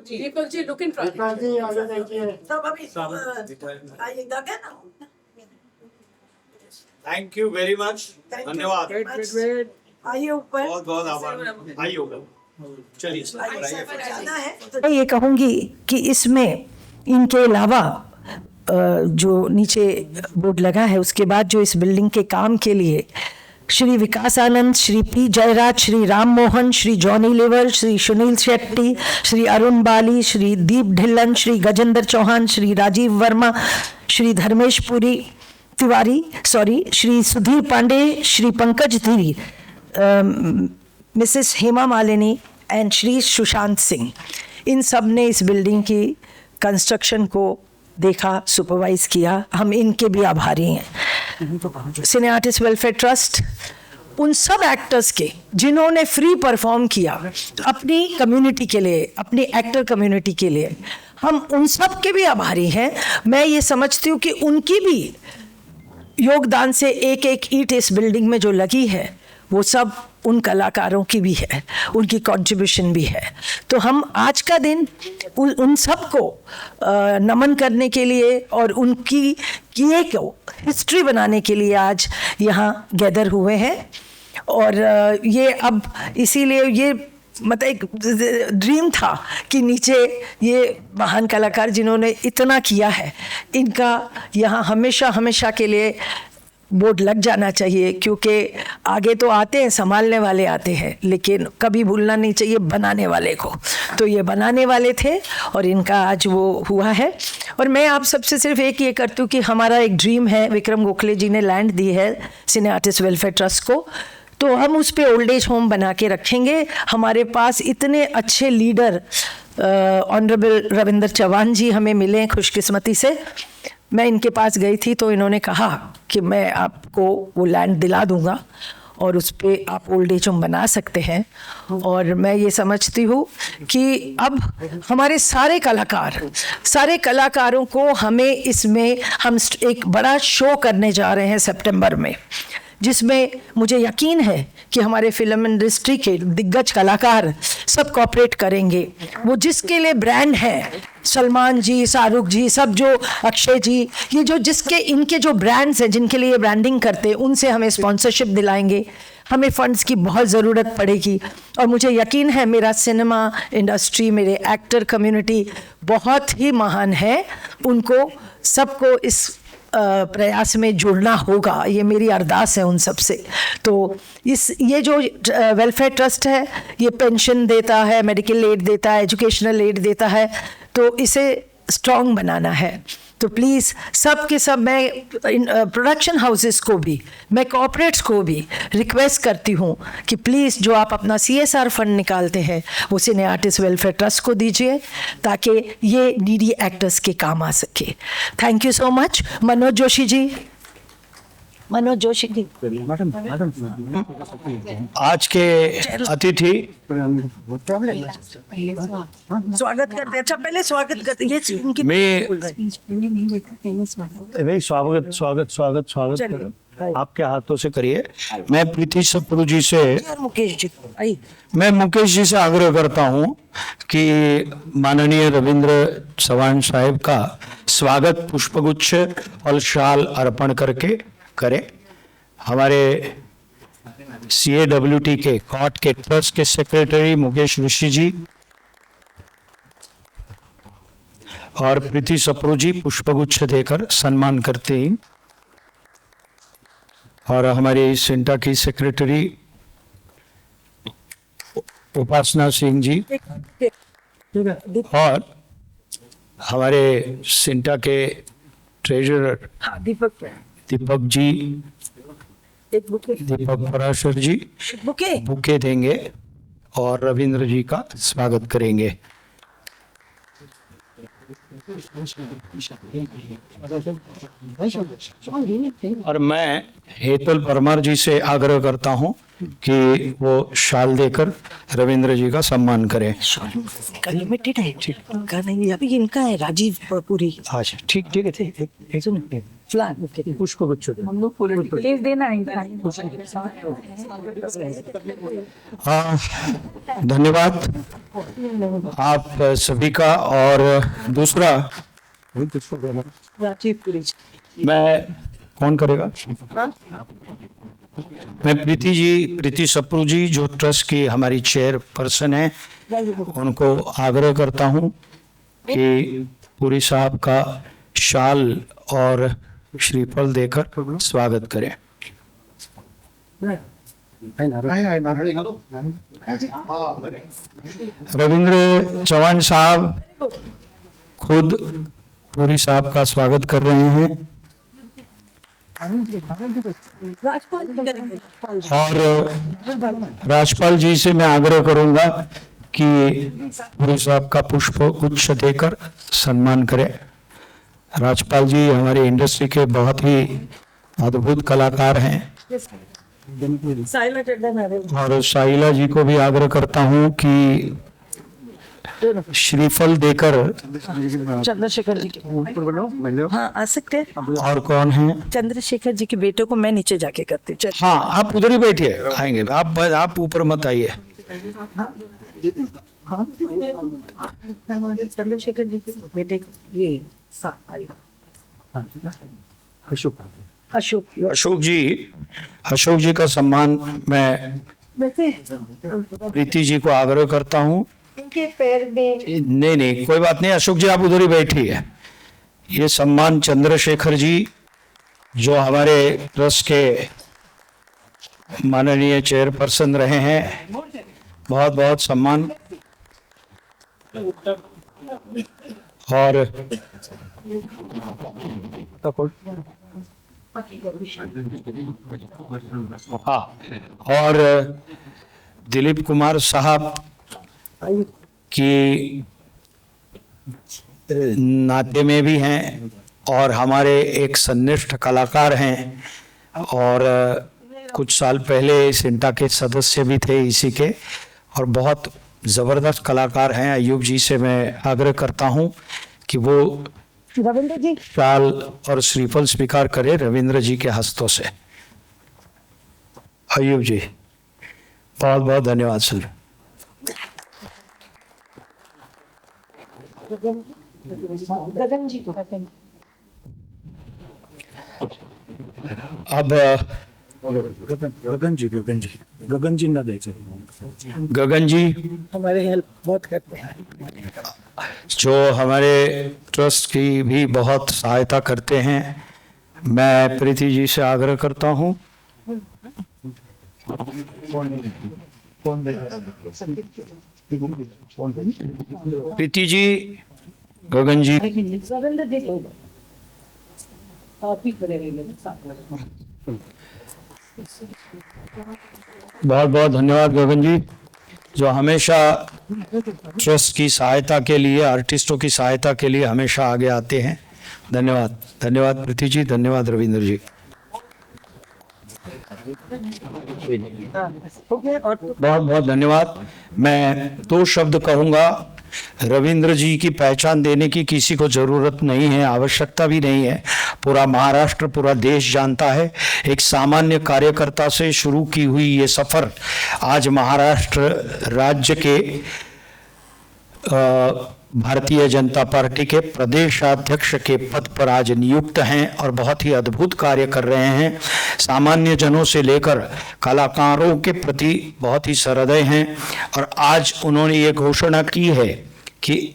Deepak ji look in front. Thank you very much. धन्यवाद. आइए ऊपर. बहुत बहुत आभार. आइए ऊपर. चलिए सर. मैं ये कहूँगी कि इसमें इनके अलावा जो नीचे बोर्ड लगा है उसके बाद जो इस बिल्डिंग के काम के लिए श्री विकास आनंद, श्री पी जयराज, श्री राम मोहन, श्री जॉनी लेवर, श्री सुनील शेट्टी, श्री अरुण बाली, श्री दीप ढिल्लन, श्री गजेंद्र चौहान, श्री राजीव वर्मा, श्री धर्मेश तिवारी, श्री सुधीर पांडे, श्री पंकज धीरी, मिसेस हेमा मालिनी एंड श्री सुशांत सिंह, इन सब ने इस बिल्डिंग की कंस्ट्रक्शन को देखा, सुपरवाइज किया. हम इनके भी आभारी हैं. सिने आर्टिस्ट वेलफेयर ट्रस्ट, उन सब एक्टर्स के जिन्होंने फ्री परफॉर्म किया अपनी कम्युनिटी के लिए, अपनी एक्टर कम्युनिटी के लिए, हम उन सब के भी आभारी हैं. मैं ये समझती हूँ कि उनकी भी योगदान से एक एक ईंट इस बिल्डिंग में जो लगी है वो सब उन कलाकारों की भी है, उनकी कंट्रीब्यूशन भी है। तो हम आज का दिन उन सबको नमन करने के लिए और उनकी किए को हिस्ट्री बनाने के लिए आज यहाँ गैदर हुए हैं। और ये अब इसीलिए ये मतलब एक ड्रीम था कि नीचे ये महान कलाकार जिन्होंने इतना किया है, इनका यहाँ हमेशा हमेशा के लिए बोर्ड लग जाना चाहिए, क्योंकि आगे तो आते हैं, संभालने वाले आते हैं, लेकिन कभी भूलना नहीं चाहिए बनाने वाले को। तो ये बनाने वाले थे और इनका आज वो हुआ है। और मैं आप सबसे सिर्फ एक ये करती हूँ कि हमारा एक ड्रीम है, विक्रम गोखले जी ने लैंड दी है सिने आर्टिस्ट वेलफेयर ट्रस्ट को, तो हम उस पे ओल्ड एज होम बना के रखेंगे। हमारे पास इतने अच्छे लीडर ऑनरेबल रविंद्र चौहान जी हमें मिले खुशकिस्मती से। मैं इनके पास गई थी तो इन्होंने कहा कि मैं आपको वो लैंड दिला दूंगा और उस पे आप ओल्ड एज होम बना सकते हैं। और मैं ये समझती हूँ कि अब हमारे सारे कलाकारों को हमें इसमें हम एक बड़ा शो करने जा रहे हैं सितंबर में, जिसमें मुझे यकीन है कि हमारे फिल्म इंडस्ट्री के दिग्गज कलाकार सब कोऑपरेट करेंगे। वो जिसके लिए ब्रांड है, सलमान जी, शाहरुख जी, सब जो अक्षय जी, ये जो जिसके इनके जो ब्रांड्स हैं जिनके लिए ब्रांडिंग करते हैं, उनसे हमें स्पॉन्सरशिप दिलाएंगे। हमें फंड्स की बहुत ज़रूरत पड़ेगी और मुझे यकीन है मेरा सिनेमा इंडस्ट्री, मेरे एक्टर कम्युनिटी बहुत ही महान है, उनको सबको इस प्रयास में जुड़ना होगा। ये मेरी अरदास है उन सब से। तो ये जो वेलफेयर ट्रस्ट है, ये पेंशन देता है, मेडिकल एड देता है, एजुकेशनल एड देता है, तो इसे स्ट्रॉन्ग बनाना है। तो प्लीज़ सब के सब, मैं प्रोडक्शन हाउसेस को भी, मैं कॉर्पोरेट्स को भी रिक्वेस्ट करती हूँ कि प्लीज़ जो आप अपना CSR फंड निकालते हैं वो सिने आर्टिस्ट वेलफेयर ट्रस्ट को दीजिए, ताकि ये नीडी एक्टर्स के काम आ सके। Thank you so much. Manoj Joshi ji. आज के अतिथि स्वागत करते, अच्छा पहले स्वागत करते, ये उनकी भाई स्वागत करो। आपके हाथों से करिए। मैं प्रीति सप्रू जी से, मुकेश जी, मैं मुकेश जी से आग्रह करता हूं कि माननीय रविंद्र चौहान साहब का स्वागत पुष्पगुच्छ और शाल अर्पण करके करें। हमारे CAWT के कॉट के ट्रस्ट के सेक्रेटरी मुकेश ऋषि जी और प्रीति सप्रू जी पुष्पगुच्छ देकर सम्मान करते हैं। और हमारी सिंटा की सेक्रेटरी उपासना सिंह जी और हमारे सिंटा के ट्रेजरर दीपक जी, दीपक पराशर जी बुके देंगे और रविंद्र जी का स्वागत करेंगे। और मैं हेतल परमार जी से आग्रह करता हूं कि वो शाल देकर रविंद्र जी का सम्मान करें। लिमिटेड है, का नहीं, अभी इनका है राजीव पुरी। अच्छा ठीक है। पुष्पगुच्छ प्लीज देना हाँ, धन्यवाद आप सभी का। और दूसरा राजीव पुरी, मैं कौन करेगा? मैं प्रीति सप्रू जी जो ट्रस्ट की हमारी चेयरपर्सन है, उनको आग्रह करता हूं कि पुरी साहब का शाल और श्रीफल देकर स्वागत करें। रविंद्र चौहान साहब खुद पुरी साहब का स्वागत कर रहे हैं और राजपाल जी से मैं आग्रह करूंगा कि पुरी साहब का पुष्प गुच्छ देकर सम्मान करें। राजपाल जी हमारी इंडस्ट्री के बहुत ही अद्भुत कलाकार हैं और साइला जी को भी आग्रह करता हूं कि श्रीफल देकर, चंद्रशेखर जी के, हाँ आ सकते हैं। और कौन है? चंद्रशेखर जी के बेटों को मैं नीचे जाके करती हूँ। हाँ, आप उधर ही बैठिए, आएंगे आप ऊपर मत आइए। चंद्रशेखर जी के बेटे ये अशोक अशोक जी का सम्मान मैं वैसे प्रीति जी को आग्रह करता हूँ। इनके पैर में नहीं, कोई बात नहीं, अशोक जी आप उधर ही बैठिए। ये सम्मान चंद्रशेखर जी जो हमारे ट्रस्ट के माननीय चेयरपर्सन रहे हैं, बहुत बहुत सम्मान। और हाँ, और दिलीप कुमार साहब की नाते में भी हैं और हमारे एक सन्निष्ठ कलाकार हैं, और कुछ साल पहले सिंटा के सदस्य भी थे इसी के, और बहुत ज़बरदस्त कलाकार हैं। अयूब जी से मैं आग्रह करता हूं कि वो रविंद्र जी शाल और श्रीफल स्वीकार करें रविंद्र जी के हस्तों से। अयूब जी, बहुत बहुत धन्यवाद सर। गगन जी को अब गगन जी ना देखे, गगन जी हमारे हेल्प बहुत करते हैं। जो हमारे ट्रस्ट की भी बहुत सहायता करते हैं, मैं प्रीति जी से आग्रह करता हूं। प्रीति जी, गगन जी, रविंद्र जी को बहुत बहुत धन्यवाद गगन जी, जो हमेशा ट्रस्ट की सहायता के लिए, आर्टिस्टों की सहायता के लिए हमेशा आगे आते हैं। धन्यवाद, धन्यवाद प्रीति जी, धन्यवाद रविंद्र जी। बहुत बहुत धन्यवाद। मैं दो शब्द कहूँगा। रविंद्र जी की पहचान देने की किसी को जरूरत नहीं है, आवश्यकता भी नहीं है। पूरा महाराष्ट्र, पूरा देश जानता है। एक सामान्य कार्यकर्ता से शुरू की हुई ये सफर आज महाराष्ट्र राज्य के भारतीय जनता पार्टी के प्रदेशाध्यक्ष के पद पर आज नियुक्त हैं और बहुत ही अद्भुत कार्य कर रहे हैं। सामान्य जनों से लेकर कलाकारों के प्रति बहुत ही सहृदय हैं, और आज उन्होंने ये घोषणा की है कि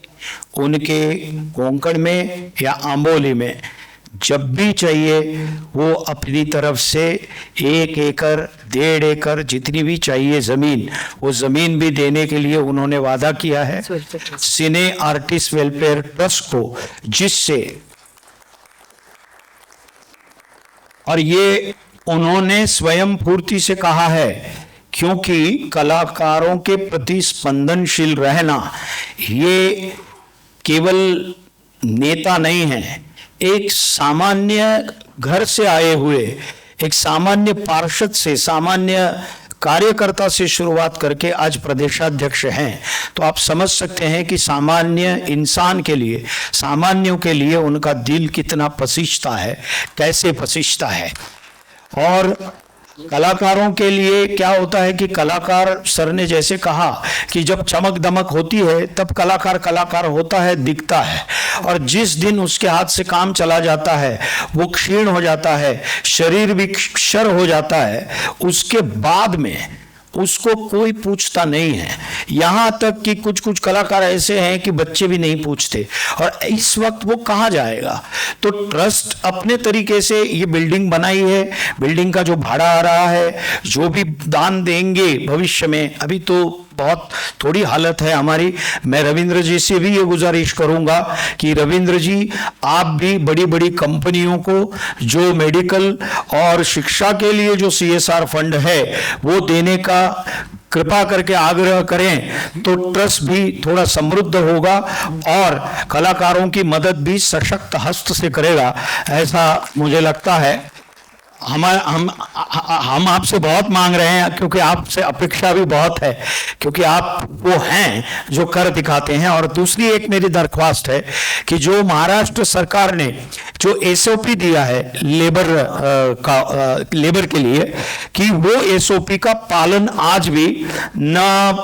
उनके कोंकण में या आंबोली में जब भी चाहिए वो अपनी तरफ से 1 एकड़ 1.5 एकड़ जितनी भी चाहिए ज़मीन, वो ज़मीन भी देने के लिए उन्होंने वादा किया है सिने आर्टिस्ट वेलफेयर ट्रस्ट को, जिससे, और ये उन्होंने स्वयं पूर्ति से कहा है, क्योंकि कलाकारों के प्रति स्पंदनशील रहना ये केवल नेता नहीं है, एक सामान्य घर से आए हुए एक सामान्य पार्षद से, सामान्य कार्यकर्ता से शुरुआत करके आज प्रदेशाध्यक्ष हैं। तो आप समझ सकते हैं कि सामान्य इंसान के लिए, सामान्यों के लिए उनका दिल कितना पसीजता है, कैसे पसीजता है। और कलाकारों के लिए क्या होता है कि कलाकार, सर ने जैसे कहा कि जब चमक दमक होती है तब कलाकार कलाकार होता है, दिखता है, और जिस दिन उसके हाथ से काम चला जाता है वो क्षीण हो जाता है, शरीर भी क्षर हो जाता है, उसके बाद में उसको कोई पूछता नहीं है। यहाँ तक कि कुछ कुछ कलाकार ऐसे हैं कि बच्चे भी नहीं पूछते, और इस वक्त वो कहाँ जाएगा। तो ट्रस्ट अपने तरीके से ये बिल्डिंग बनाई है, बिल्डिंग का जो भाड़ा आ रहा है, जो भी दान देंगे भविष्य में, अभी तो बहुत थोड़ी हालत है हमारी। मैं रविंद्र जी से भी ये गुजारिश करूंगा कि रविंद्र जी आप भी बड़ी बड़ी कंपनियों को जो मेडिकल और शिक्षा के लिए जो CSR फंड है वो देने का कृपा करके आग्रह करें, तो ट्रस्ट भी थोड़ा समृद्ध होगा और कलाकारों की मदद भी सशक्त हस्त से करेगा, ऐसा मुझे लगता है। हम आपसे बहुत मांग रहे हैं, क्योंकि आपसे अपेक्षा भी बहुत है, क्योंकि आप वो हैं जो कर दिखाते हैं। और दूसरी एक मेरी दरख्वास्त है कि जो महाराष्ट्र सरकार ने जो एसओपी दिया है लेबर के लिए, कि वो एसओपी का पालन आज भी न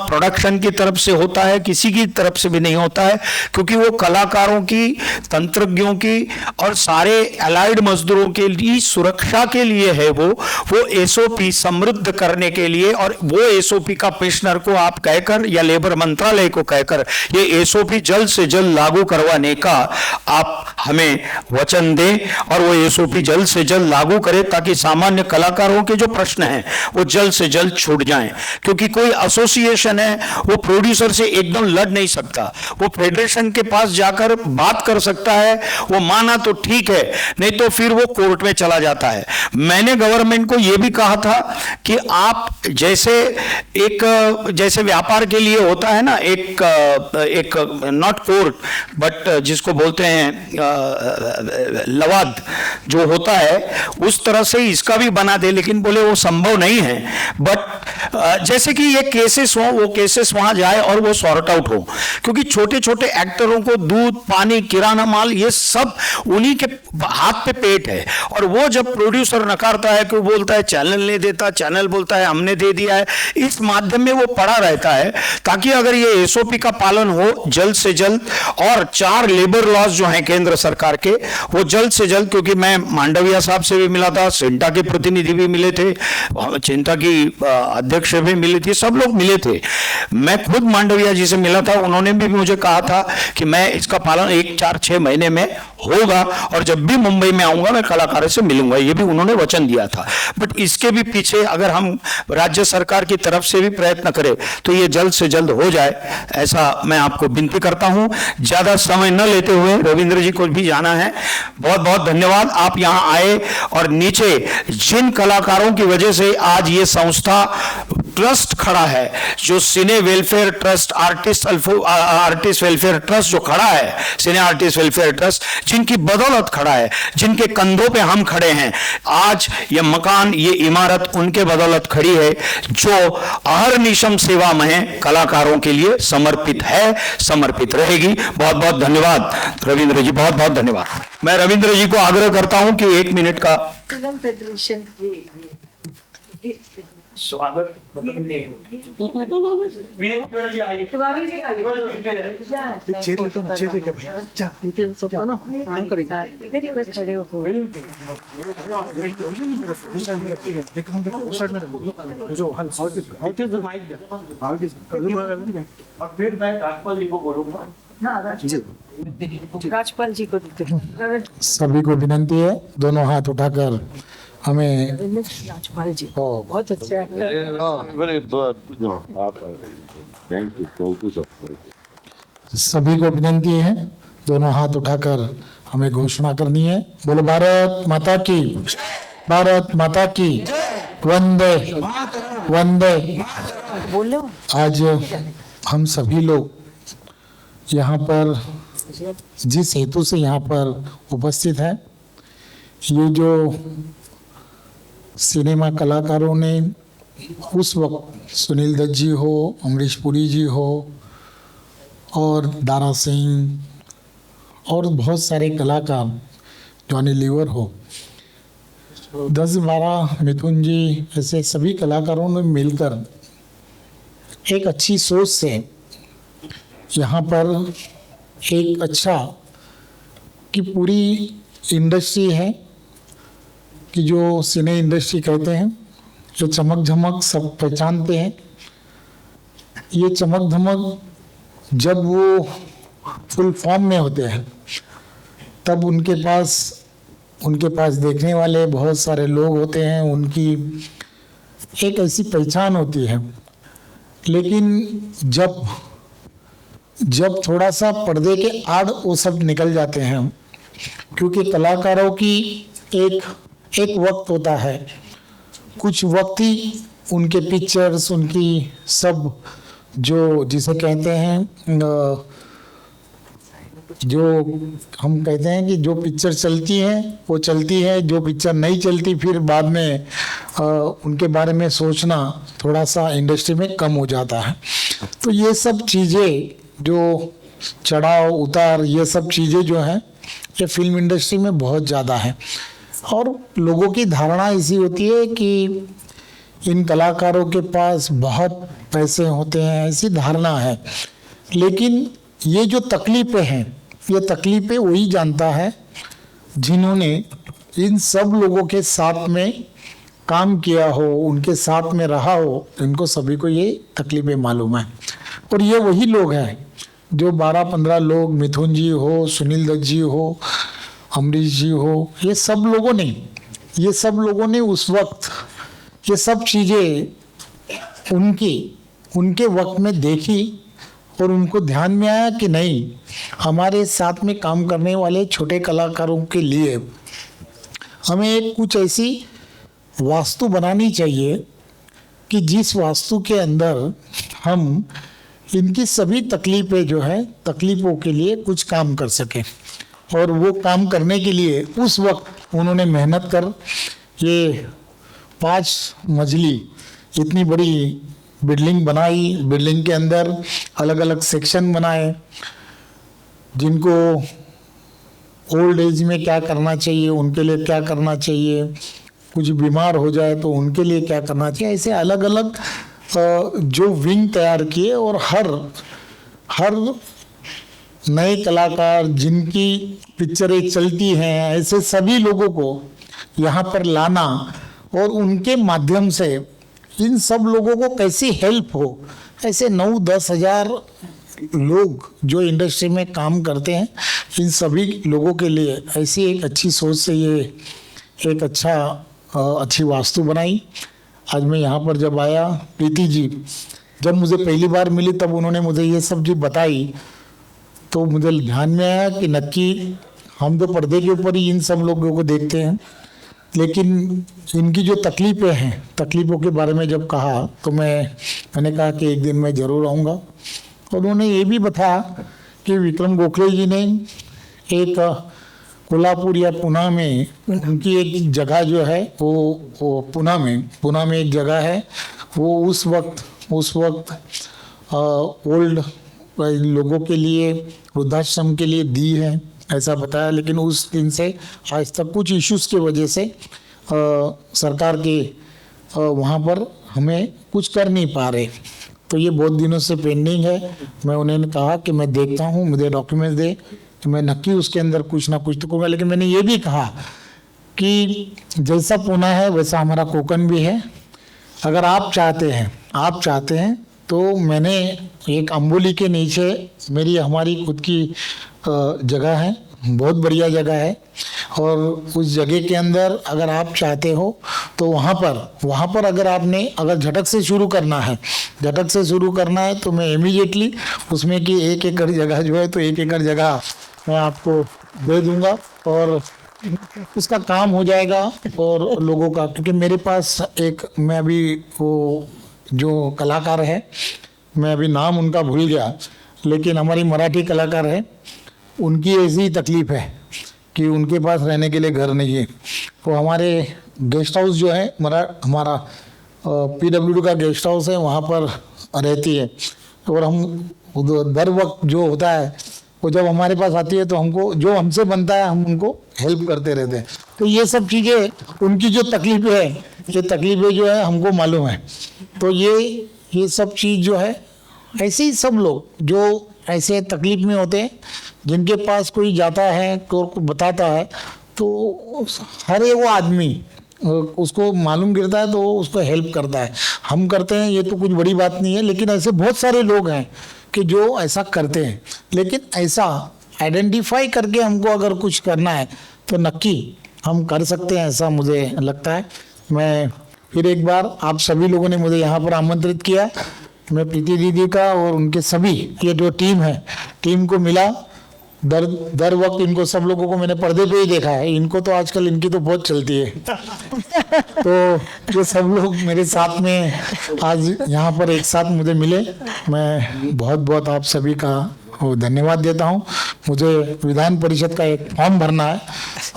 प्रोडक्शन की तरफ से होता है, किसी की तरफ से भी नहीं होता है, क्योंकि वो कलाकारों की, तंत्रज्ञों की और सारे अलाइड मजदूरों के लिए सुरक्षा के लिए है वो एसओपी समृद्ध करने के लिए। और वो एसओपी का कमिश्नर को आप कहकर या लेबर मंत्रालय को कहकर ये एसओपी जल्द से जल्द लागू करवाने का आप हमें वचन दें, और वो एसओपी जल्द से जल्द लागू करें, ताकि सामान्य कलाकारों के जो प्रश्न हैं वो जल्द से जल्द छूट जाएं। क्योंकि कोई एसोसिएशन है वो प्रोड्यूसर से एकदम लड़ नहीं सकता, वो फेडरेशन के पास जाकर बात कर सकता है, वो माना तो ठीक है, नहीं तो फिर वो कोर्ट में चला जाता है। मैंने गवर्नमेंट को यह भी कहा था कि आप जैसे व्यापार के लिए होता है ना, एक नॉट कोर्ट बट जिसको बोलते हैं लवाद जो होता है, उस तरह से इसका भी बना दे। लेकिन बोले वो संभव नहीं है, बट जैसे कि ये केसेस हो, वो केसेस वहां जाए और वो सॉर्ट आउट हो, क्योंकि छोटे छोटे एक्टरों को दूध, पानी, किराना माल, ये सब उन्हीं के हाथ पे पेट है। और वो जब प्रोड्यूसर नकारता है कि वो बोलता है चैनल नहीं देता, चैनल बोलता है हमने दे दिया है, इस माध्यम में वो पड़ा रहता है। ताकि अगर ये एसओपी का पालन हो जल्द से जल्द, और 4 लेबर लॉज जो हैं केंद्र सरकार के, वो जल्द से जल्द, क्योंकि मैं मांडविया साहब से भी मिला था, सिंटा के प्रतिनिधि भी मिले थे, चिंता की अध्यक्ष भी मिली थी, सब लोग मिले थे। मैं खुद मांडविया जी से मिला था, उन्होंने भी मुझे कहा था कि मैं इसका पालन 1-4-6 महीने में होगा, और जब भी मुंबई में आऊंगा मैं कलाकारों से मिलूंगा, ये भी उन्होंने वचन दिया था। बट इसके भी पीछे अगर हम राज्य सरकार की तरफ से भी प्रयत्न करें तो ये जल्द से जल्द हो जाए, ऐसा मैं आपको विनती करता हूं। ज्यादा समय न लेते हुए रविंद्र जी को भी जाना है। बहुत बहुत धन्यवाद, आप यहां आए। और नीचे जिन कलाकारों की वजह से आज ये संस्था ट्रस्ट खड़ा है, जो cine welfare trust, artist welfare trust जो खड़ा है, सिने आर्टिस्ट वेलफेयर ट्रस्ट, जिनकी बदौलत खड़ा है, जिनके कंधों पे हम खड़े हैं, आज ये मकान, ये इमारत उनके बदौलत खड़ी है, जो अहर्निशम सेवा में कलाकारों के लिए समर्पित है, समर्पित रहेगी। बहुत बहुत धन्यवाद रविंद्र जी, बहुत बहुत धन्यवाद। मैं रविंद्र जी को आग्रह करता हूं कि 1 मिनट का स्वागत राजपाल जी को देते हैं। सभी को विनंती है, दोनों हाथ उठाकर हमें राजपाल जी बहुत अच्छा है। सभी को विनंती है, दोनों हाथ उठाकर हमें घोषणा करनी है। बोलो भारत माता की, भारत माता की, वंदे वंदे। बोलो। आज हम सभी लोग यहाँ पर जिस हेतु से यहाँ पर उपस्थित हैं, ये जो सिनेमा कलाकारों ने उस वक्त सुनील दत्त जी हो, अमरीश पुरी जी हो और दारा सिंह और बहुत सारे कलाकार, जॉनी लीवर हो, 10-12 मिथुन जी, ऐसे सभी कलाकारों ने मिलकर एक अच्छी सोच से यहाँ पर एक अच्छा कि पूरी इंडस्ट्री है कि जो सिने इंडस्ट्री कहते हैं, जो चमक झमक सब पहचानते हैं, ये चमक धमक जब वो फुल फॉर्म में होते हैं तब उनके पास देखने वाले बहुत सारे लोग होते हैं, उनकी एक ऐसी पहचान होती है। लेकिन जब थोड़ा सा पर्दे के आड़ वो सब निकल जाते हैं, क्योंकि कलाकारों की एक वक्त होता है, कुछ वक्त ही उनके पिक्चर्स, उनकी सब जो जिसे कहते हैं जो हम कहते हैं कि जो पिक्चर चलती है वो चलती है, जो पिक्चर नहीं चलती फिर बाद में उनके बारे में सोचना थोड़ा सा इंडस्ट्री में कम हो जाता है। तो ये सब चीज़ें जो चढ़ाव उतार ये सब चीज़ें जो हैं ये फिल्म इंडस्ट्री में बहुत ज़्यादा है। और लोगों की धारणा ऐसी होती है कि इन कलाकारों के पास बहुत पैसे होते हैं, ऐसी धारणा है। लेकिन ये जो तकलीफ़ें हैं ये तकलीफ़ें वही जानता है जिन्होंने इन सब लोगों के साथ में काम किया हो, उनके साथ में रहा हो, इनको सभी को ये तकलीफ़ें मालूम है। और ये वही लोग हैं जो 12-15 लोग, मिथुन जी हो, सुनील दत्त जी हो, अमरीश जी हो, ये सब लोगों ने उस वक्त ये सब चीज़ें उनके वक्त में देखी और उनको ध्यान में आया कि नहीं, हमारे साथ में काम करने वाले छोटे कलाकारों के लिए हमें एक कुछ ऐसी वास्तु बनानी चाहिए कि जिस वास्तु के अंदर हम इनकी सभी तकलीफ़ें जो है तकलीफ़ों के लिए कुछ काम कर सकें। और वो काम करने के लिए उस वक्त उन्होंने मेहनत कर ये 5 मंजिली इतनी बड़ी बिल्डिंग बनाई। बिल्डिंग के अंदर अलग अलग सेक्शन बनाए, जिनको ओल्ड एज में क्या करना चाहिए, उनके लिए क्या करना चाहिए, कुछ बीमार हो जाए तो उनके लिए क्या करना चाहिए, ऐसे अलग अलग जो विंग तैयार किए। और हर नए कलाकार जिनकी पिक्चरें चलती हैं ऐसे सभी लोगों को यहाँ पर लाना और उनके माध्यम से इन सब लोगों को कैसी हेल्प हो। ऐसे 9-10 हज़ार लोग जो इंडस्ट्री में काम करते हैं, इन सभी लोगों के लिए ऐसी एक अच्छी सोच से ये एक अच्छी वास्तु बनाई। आज मैं यहाँ पर जब आया, प्रीति जी जब मुझे पहली बार मिली तब उन्होंने मुझे ये सब चीज़ बताई तो मुझे ध्यान में आया कि नक्की हम तो पर्दे के ऊपर ही इन सब लोगों को देखते हैं, लेकिन इनकी जो तकलीफ़ें हैं, तकलीफ़ों के बारे में जब कहा तो मैंने कहा कि एक दिन मैं ज़रूर आऊँगा। और उन्होंने ये भी बताया कि विक्रम गोखले जी ने एक कोल्हापुर या पुणे में उनकी एक जगह जो है वो पुणे में एक जगह है, वो उस वक्त ओल्ड लोगों के लिए, वृद्धाश्रम के लिए दी है, ऐसा बताया। लेकिन उस दिन से आज तक कुछ इश्यूज़ की वजह से सरकार के वहाँ पर हमें कुछ कर नहीं पा रहे। तो ये बहुत दिनों से पेंडिंग है। मैं उन्हें कहा कि मैं देखता हूँ, मुझे डॉक्यूमेंट्स दे तो मैं नक्की उसके अंदर कुछ ना कुछ तो करूँगा। लेकिन मैंने ये भी कहा कि जैसा पुणे है वैसा हमारा कोकण भी है। अगर आप चाहते हैं तो मैंने एक अम्बोली के नीचे हमारी खुद की जगह है, बहुत बढ़िया जगह है। और उस जगह के अंदर अगर आप चाहते हो तो वहाँ पर अगर झटक से शुरू करना है तो मैं इमीडिएटली उसमें की 1 एकड़ जगह जो है तो 1 एकड़ जगह मैं आपको दे दूँगा और उसका काम हो जाएगा। और लोगों का, क्योंकि मेरे पास मैं अभी वो जो कलाकार है, मैं अभी नाम उनका भूल गया, लेकिन हमारी मराठी कलाकार है, उनकी ऐसी तकलीफ़ है कि उनके पास रहने के लिए घर नहीं है। तो हमारे गेस्ट हाउस जो है हमारा PWD का गेस्ट हाउस है, वहाँ पर रहती है। और हम दर वक्त जो होता है वो जब हमारे पास आती है तो हमको जो हमसे बनता है हम उनको हेल्प करते रहते हैं। तो ये सब चीज़ें उनकी जो तकलीफ़ें है, ये तकलीफ़ें जो है हमको मालूम है। तो ये सब चीज़ जो है, ऐसे ही सब लोग जो ऐसे तकलीफ़ में होते हैं, जिनके पास कोई जाता है तो बताता है तो हर एक वो आदमी उसको मालूम गिरता है तो उसको हेल्प करता है। हम करते हैं, ये तो कुछ बड़ी बात नहीं है, लेकिन ऐसे बहुत सारे लोग हैं कि जो ऐसा करते हैं। लेकिन ऐसा आइडेंटिफाई करके हमको अगर कुछ करना है तो नक्की हम कर सकते हैं, ऐसा मुझे लगता है। मैं फिर एक बार आप सभी लोगों ने मुझे यहाँ पर आमंत्रित किया, मैं प्रीति दीदी का और उनके सभी ये जो टीम को मिला, दर वक्त इनको सब लोगों को मैंने पर्दे पे ही देखा है। इनको तो आजकल इनकी तो बहुत चलती है तो ये सब लोग मेरे साथ में आज यहाँ पर एक साथ मुझे मिले। मैं बहुत बहुत आप सभी का वो धन्यवाद देता हूँ। मुझे विधान परिषद का एक फॉर्म भरना है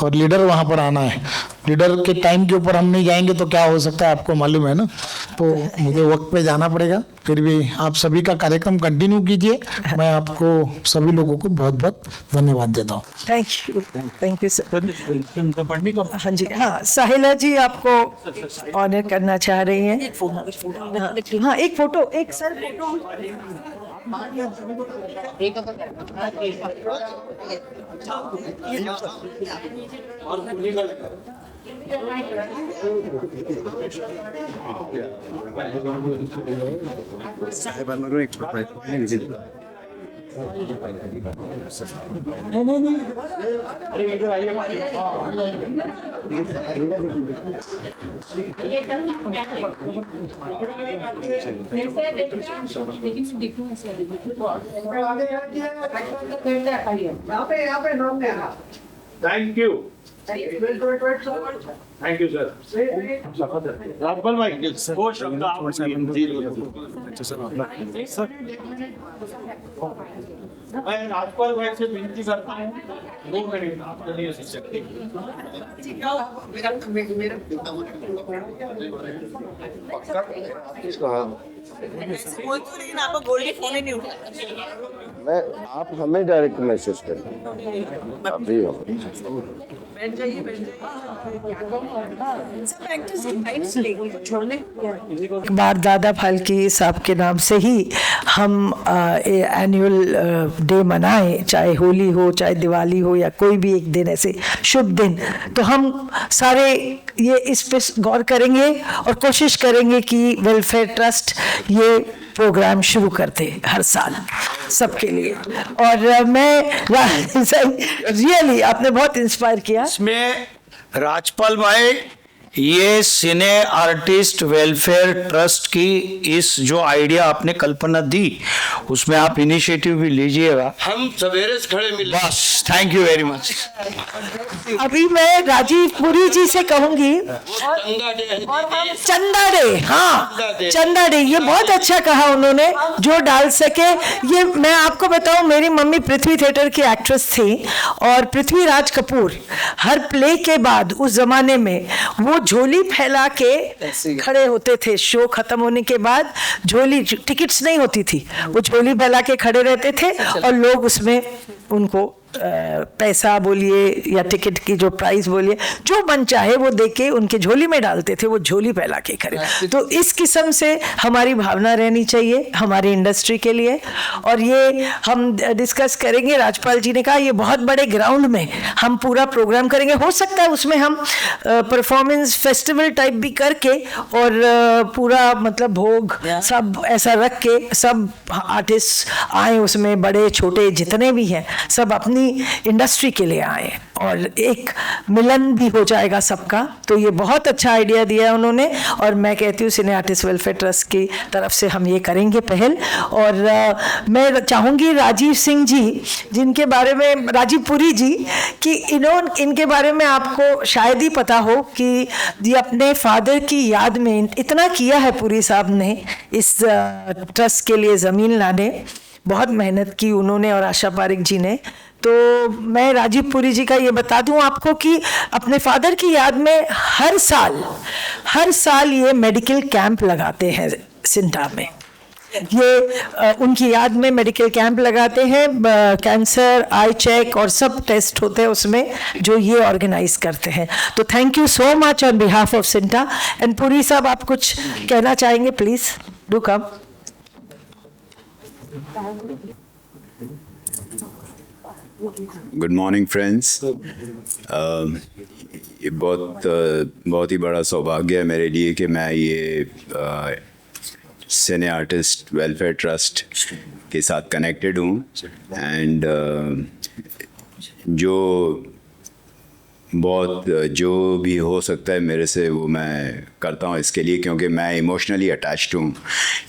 और लीडर वहाँ पर आना है। लीडर के टाइम के ऊपर हम नहीं जाएंगे तो क्या हो सकता है, आपको मालूम है ना। तो मुझे वक्त पे जाना पड़ेगा। फिर भी आप सभी का कार्यक्रम कंटिन्यू कीजिए। मैं आपको सभी लोगों को बहुत बहुत धन्यवाद देता हूँ। Thank you sir. हाँ जी, हाँ साहिला जी आपको ऑनर करना चाह रही हैं। हाँ एक फोटो, एक sir photo. Thank you. Thank you, sir. Rajpal भाई, वो शब्द आप मैं राजपाल भाई से विनती करता हूँ 2 मिनट आपके लिए बोल तो लेकिन आपका गोल्ड के फोन ही नहीं उठा। मैं आप हमें डायरेक्ट मैसेज करें अभी हो। बैठ जाइए, बैठ जाइए। एक बार दादा फाल्के साहब के नाम से ही हम एनुअल डे मनाएं, चाहे होली हो, चाहे दिवाली हो, या कोई भी एक दिन ऐसे शुभ दिन, तो हम सारे ये इस पे गौर करेंगे और कोशिश करेंगे कि वेलफेयर ट्रस्ट ये प्रोग्राम शुरू करते हर साल सबके लिए। और मैं रियली आपने बहुत इंस्पायर किया। इसमें राजपाल भाई, ये सिने आर्टिस्ट वेलफेयर ट्रस्ट की इस जो आइडिया आपने कल्पना दी, उसमें आप इनिशिएटिव भी लीजिएगा। हम सवेरे से खड़े मिल। बस, थैंक यू वेरी मच। अभी मैं राजीव पुरी जी से कहूंगी चंदा डे, हाँ चंदा डे, ये बहुत अच्छा कहा उन्होंने, जो डाल सके। ये मैं आपको बताऊं, मेरी मम्मी पृथ्वी थिएटर की एक्ट्रेस थी और पृथ्वीराज कपूर हर प्ले के बाद उस जमाने में वो झोली फैला के खड़े होते थे। शो खत्म होने के बाद झोली, टिकट्स नहीं होती थी, वो झोली फैला के खड़े रहते थे और लोग उसमें उनको पैसा बोलिए या टिकट की जो प्राइस बोलिए, जो मन चाहे वो देके उनके झोली में डालते थे, वो झोली फैला के खड़े। तो इस किस्म से हमारी भावना रहनी चाहिए हमारी इंडस्ट्री के लिए। और ये हम डिस्कस करेंगे। राजपाल जी ने कहा ये बहुत बड़े ग्राउंड में हम पूरा प्रोग्राम करेंगे। हो सकता है उसमें हम परफॉर्मेंस फेस्टिवल टाइप भी करके और पूरा मतलब भोग सब ऐसा रख के सब आर्टिस्ट आए उसमें, बड़े छोटे जितने भी हैं सब अपनी इंडस्ट्री के लिए आए और एक मिलन भी हो जाएगा सबका। तो ये बहुत अच्छा आइडिया दिया है उन्होंने और मैं कहती हूँ सिने आर्टिस्ट वेलफेयर ट्रस्ट की तरफ से हम ये करेंगे पहल। और मैं चाहूँगी राजीव सिंह जी, जिनके बारे में, राजीव पुरी जी, कि इनके बारे में आपको शायद ही पता हो कि ये अपने फादर की याद में इतना किया है पुरी साहब ने इस ट्रस्ट के लिए, ज़मीन लाने बहुत मेहनत की उन्होंने और आशा पारिक जी ने। तो मैं राजीव पुरी जी का ये बता दूं आपको कि अपने फादर की याद में हर साल ये मेडिकल कैंप लगाते हैं सिंटा में। ये उनकी याद में मेडिकल कैंप लगाते हैं, कैंसर, आई चेक और सब टेस्ट होते हैं उसमें, जो ये ऑर्गेनाइज करते हैं। तो thank you so much on behalf of CINTAA. And Puri साहब आप कुछ कहना चाहेंगे, please do come. Good morning friends. ये बहुत ही बड़ा सौभाग्य है मेरे लिए कि मैं ये सिने आर्टिस्ट वेलफेयर ट्रस्ट के साथ कनेक्टेड हूँ। एंड जो भी हो सकता है मेरे से वो मैं करता हूँ इसके लिए, क्योंकि मैं इमोशनली अटैच्ड हूँ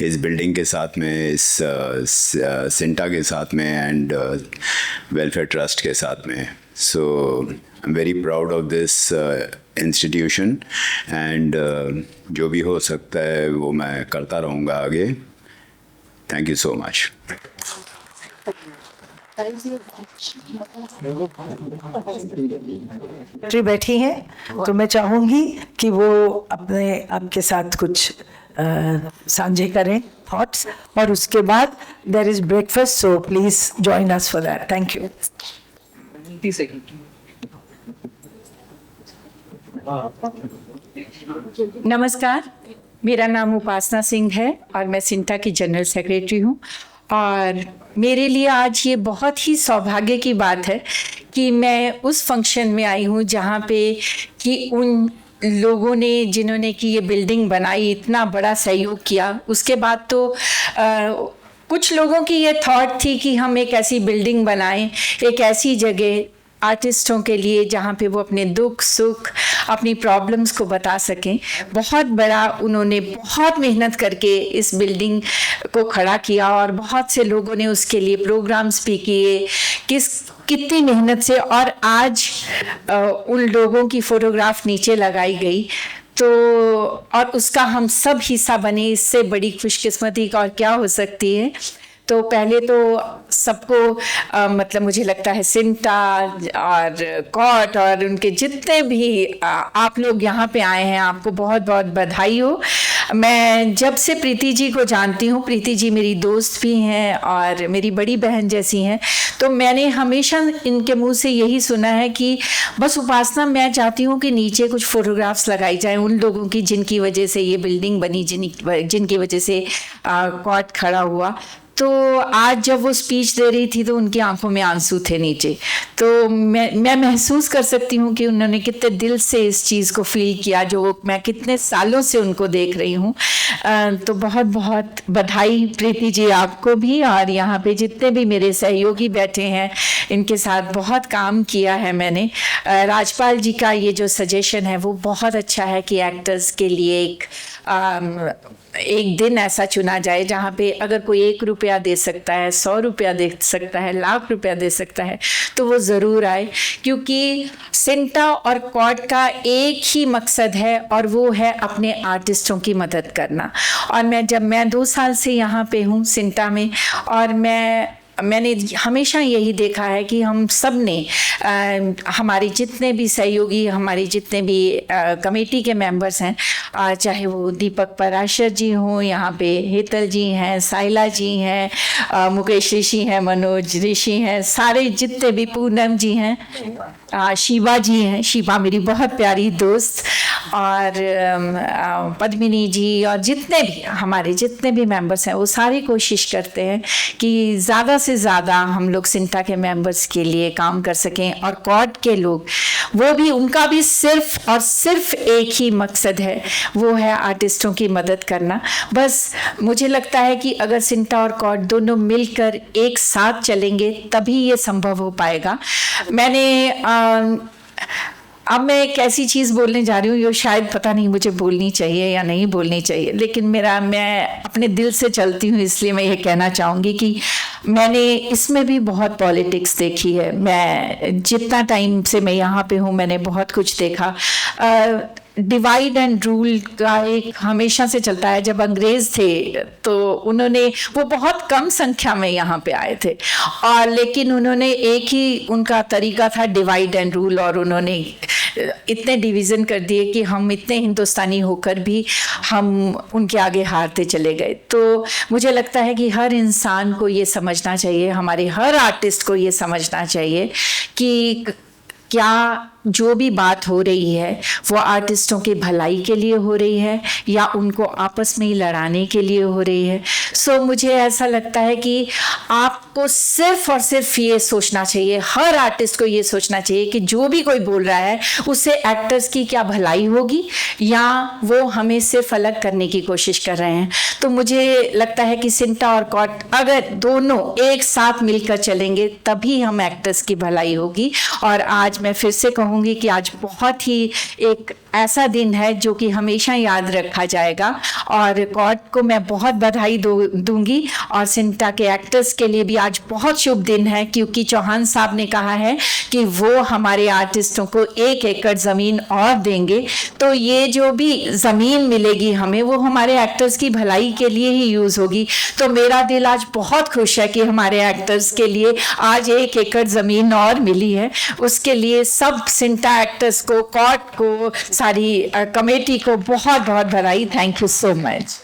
इस बिल्डिंग के साथ में, इस सिंटा के साथ में एंड वेलफेयर ट्रस्ट के साथ में। So I am very proud of this institution and जो भी हो सकता है वो मैं करता रहूँगा आगे। Thank you so much. Secretary बैठी हैं तो मैं चाहूंगी कि वो अपने आपके साथ कुछ साझे करें थॉट्स, और उसके बाद there is breakfast, so please join us for that. Thank you. नमस्कार, मेरा नाम उपासना सिंह है और मैं सिंटा की जनरल सेक्रेटरी हूँ। और मेरे लिए आज ये बहुत ही सौभाग्य की बात है कि मैं उस फंक्शन में आई हूँ जहाँ पे कि उन लोगों ने जिन्होंने कि ये बिल्डिंग बनाई इतना बड़ा सहयोग किया। उसके बाद तो कुछ लोगों की ये थॉट थी कि हम एक ऐसी बिल्डिंग बनाएं, एक ऐसी जगह आर्टिस्टों के लिए जहाँ पे वो अपने दुख सुख अपनी प्रॉब्लम्स को बता सकें। बहुत बड़ा उन्होंने बहुत मेहनत करके इस बिल्डिंग को खड़ा किया और बहुत से लोगों ने उसके लिए प्रोग्राम्स भी किए, कितनी मेहनत से। और आज उन लोगों की फोटोग्राफ नीचे लगाई गई तो और उसका हम सब हिस्सा बने, इससे बड़ी खुशकिस्मती और क्या हो सकती है। तो पहले तो सबको मतलब मुझे लगता है सिंटा और कॉट और उनके जितने भी आप लोग यहाँ पे आए हैं, आपको बहुत बहुत बधाई हो। मैं जब से प्रीति जी को जानती हूँ, प्रीति जी मेरी दोस्त भी हैं और मेरी बड़ी बहन जैसी हैं, तो मैंने हमेशा इनके मुंह से यही सुना है कि बस उपासना, मैं चाहती हूँ कि नीचे कुछ फोटोग्राफ्स लगाई जाएं उन लोगों की जिनकी वजह से ये बिल्डिंग बनी, जिनकी वजह से कॉट खड़ा हुआ। तो आज जब वो स्पीच दे रही थी तो उनकी आंखों में आंसू थे नीचे। तो मैं महसूस कर सकती हूँ कि उन्होंने कितने दिल से इस चीज़ को फील किया जो मैं कितने सालों से उनको देख रही हूँ। तो बहुत बहुत बधाई प्रीति जी आपको भी, और यहाँ पे जितने भी मेरे सहयोगी बैठे हैं इनके साथ बहुत काम किया है मैंने। राजपाल जी का ये जो सजेशन है वो बहुत अच्छा है कि एक्टर्स के लिए एक दिन ऐसा चुना जाए जहाँ पे अगर कोई 1 रुपया दे सकता है, 100 रुपया दे सकता है, लाख रुपया दे सकता है तो वो ज़रूर आए, क्योंकि सिंटा और कॉट का एक ही मकसद है और वो है अपने आर्टिस्टों की मदद करना। और मैं 2 साल से यहाँ पे हूँ सिंटा में, और मैंने हमेशा यही देखा है कि हम सब ने हमारे जितने भी सहयोगी, हमारे जितने भी कमेटी के मेंबर्स हैं, चाहे वो दीपक पराशर जी हों, यहाँ पे हेतल जी हैं, साइला जी हैं, मुकेश ऋषि हैं, मनोज ऋषि हैं, सारे जितने भी, पूनम जी हैं, शिवा जी हैं, शिवा मेरी बहुत प्यारी दोस्त, और पद्मिनी जी, और हमारे जितने भी मेंबर्स हैं वो सारे कोशिश करते हैं कि ज़्यादा से ज़्यादा हम लोग सिंटा के मेंबर्स के लिए काम कर सकें। और कॉट के लोग, वो भी, उनका भी सिर्फ और सिर्फ एक ही मकसद है, वो है आर्टिस्टों की मदद करना। बस मुझे लगता है कि अगर सिंटा और कॉट दोनों मिलकर एक साथ चलेंगे तभी ये संभव हो पाएगा। अब मैं एक ऐसी चीज़ बोलने जा रही हूँ जो शायद पता नहीं मुझे बोलनी चाहिए या नहीं बोलनी चाहिए, लेकिन मैं अपने दिल से चलती हूँ, इसलिए मैं ये कहना चाहूँगी कि मैंने इसमें भी बहुत पॉलिटिक्स देखी है। मैं जितना टाइम से मैं यहाँ पे हूँ मैंने बहुत कुछ देखा। डिवाइड एंड रूल का एक हमेशा से चलता है। जब अंग्रेज थे तो वो बहुत कम संख्या में यहाँ पे आए थे, और लेकिन उन्होंने एक ही उनका तरीका था, डिवाइड एंड रूल, और उन्होंने इतने डिवीज़न कर दिए कि हम इतने हिंदुस्तानी होकर भी हम उनके आगे हारते चले गए। तो मुझे लगता है कि हर इंसान को ये समझना चाहिए, हमारे हर आर्टिस्ट को ये समझना चाहिए कि क्या जो भी बात हो रही है वो आर्टिस्टों की भलाई के लिए हो रही है या उनको आपस में ही लड़ाने के लिए हो रही है। सो मुझे ऐसा लगता है कि आपको सिर्फ और सिर्फ ये सोचना चाहिए, हर आर्टिस्ट को ये सोचना चाहिए कि जो भी कोई बोल रहा है उससे एक्टर्स की क्या भलाई होगी या वो हमें सिर्फ अलग करने की कोशिश कर रहे हैं। तो मुझे लगता है कि सिंटा और कॉट अगर दोनों एक साथ मिलकर चलेंगे तभी हम एक्टर्स की भलाई होगी। और आज मैं फिर से कहूँगी कि आज बहुत ही एक ऐसा दिन है जो कि हमेशा याद रखा जाएगा। और कॉर्ट को मैं बहुत बधाई दूंगी और सिंटा के एक्टर्स के लिए भी आज बहुत शुभ दिन है, क्योंकि चौहान साहब ने कहा है कि वो हमारे आर्टिस्टों को 1 एकड़ ज़मीन और देंगे। तो ये जो भी ज़मीन मिलेगी हमें, वो हमारे एक्टर्स की भलाई के लिए ही यूज़ होगी। तो मेरा दिल आज बहुत खुश है कि हमारे एक्टर्स के लिए आज 1 एकड़ ज़मीन और मिली है। उसके लिए सब सिंटा एक्टर्स को, कॉर्ट को, सारी कमेटी को बहुत बहुत बधाई। Thank you so much.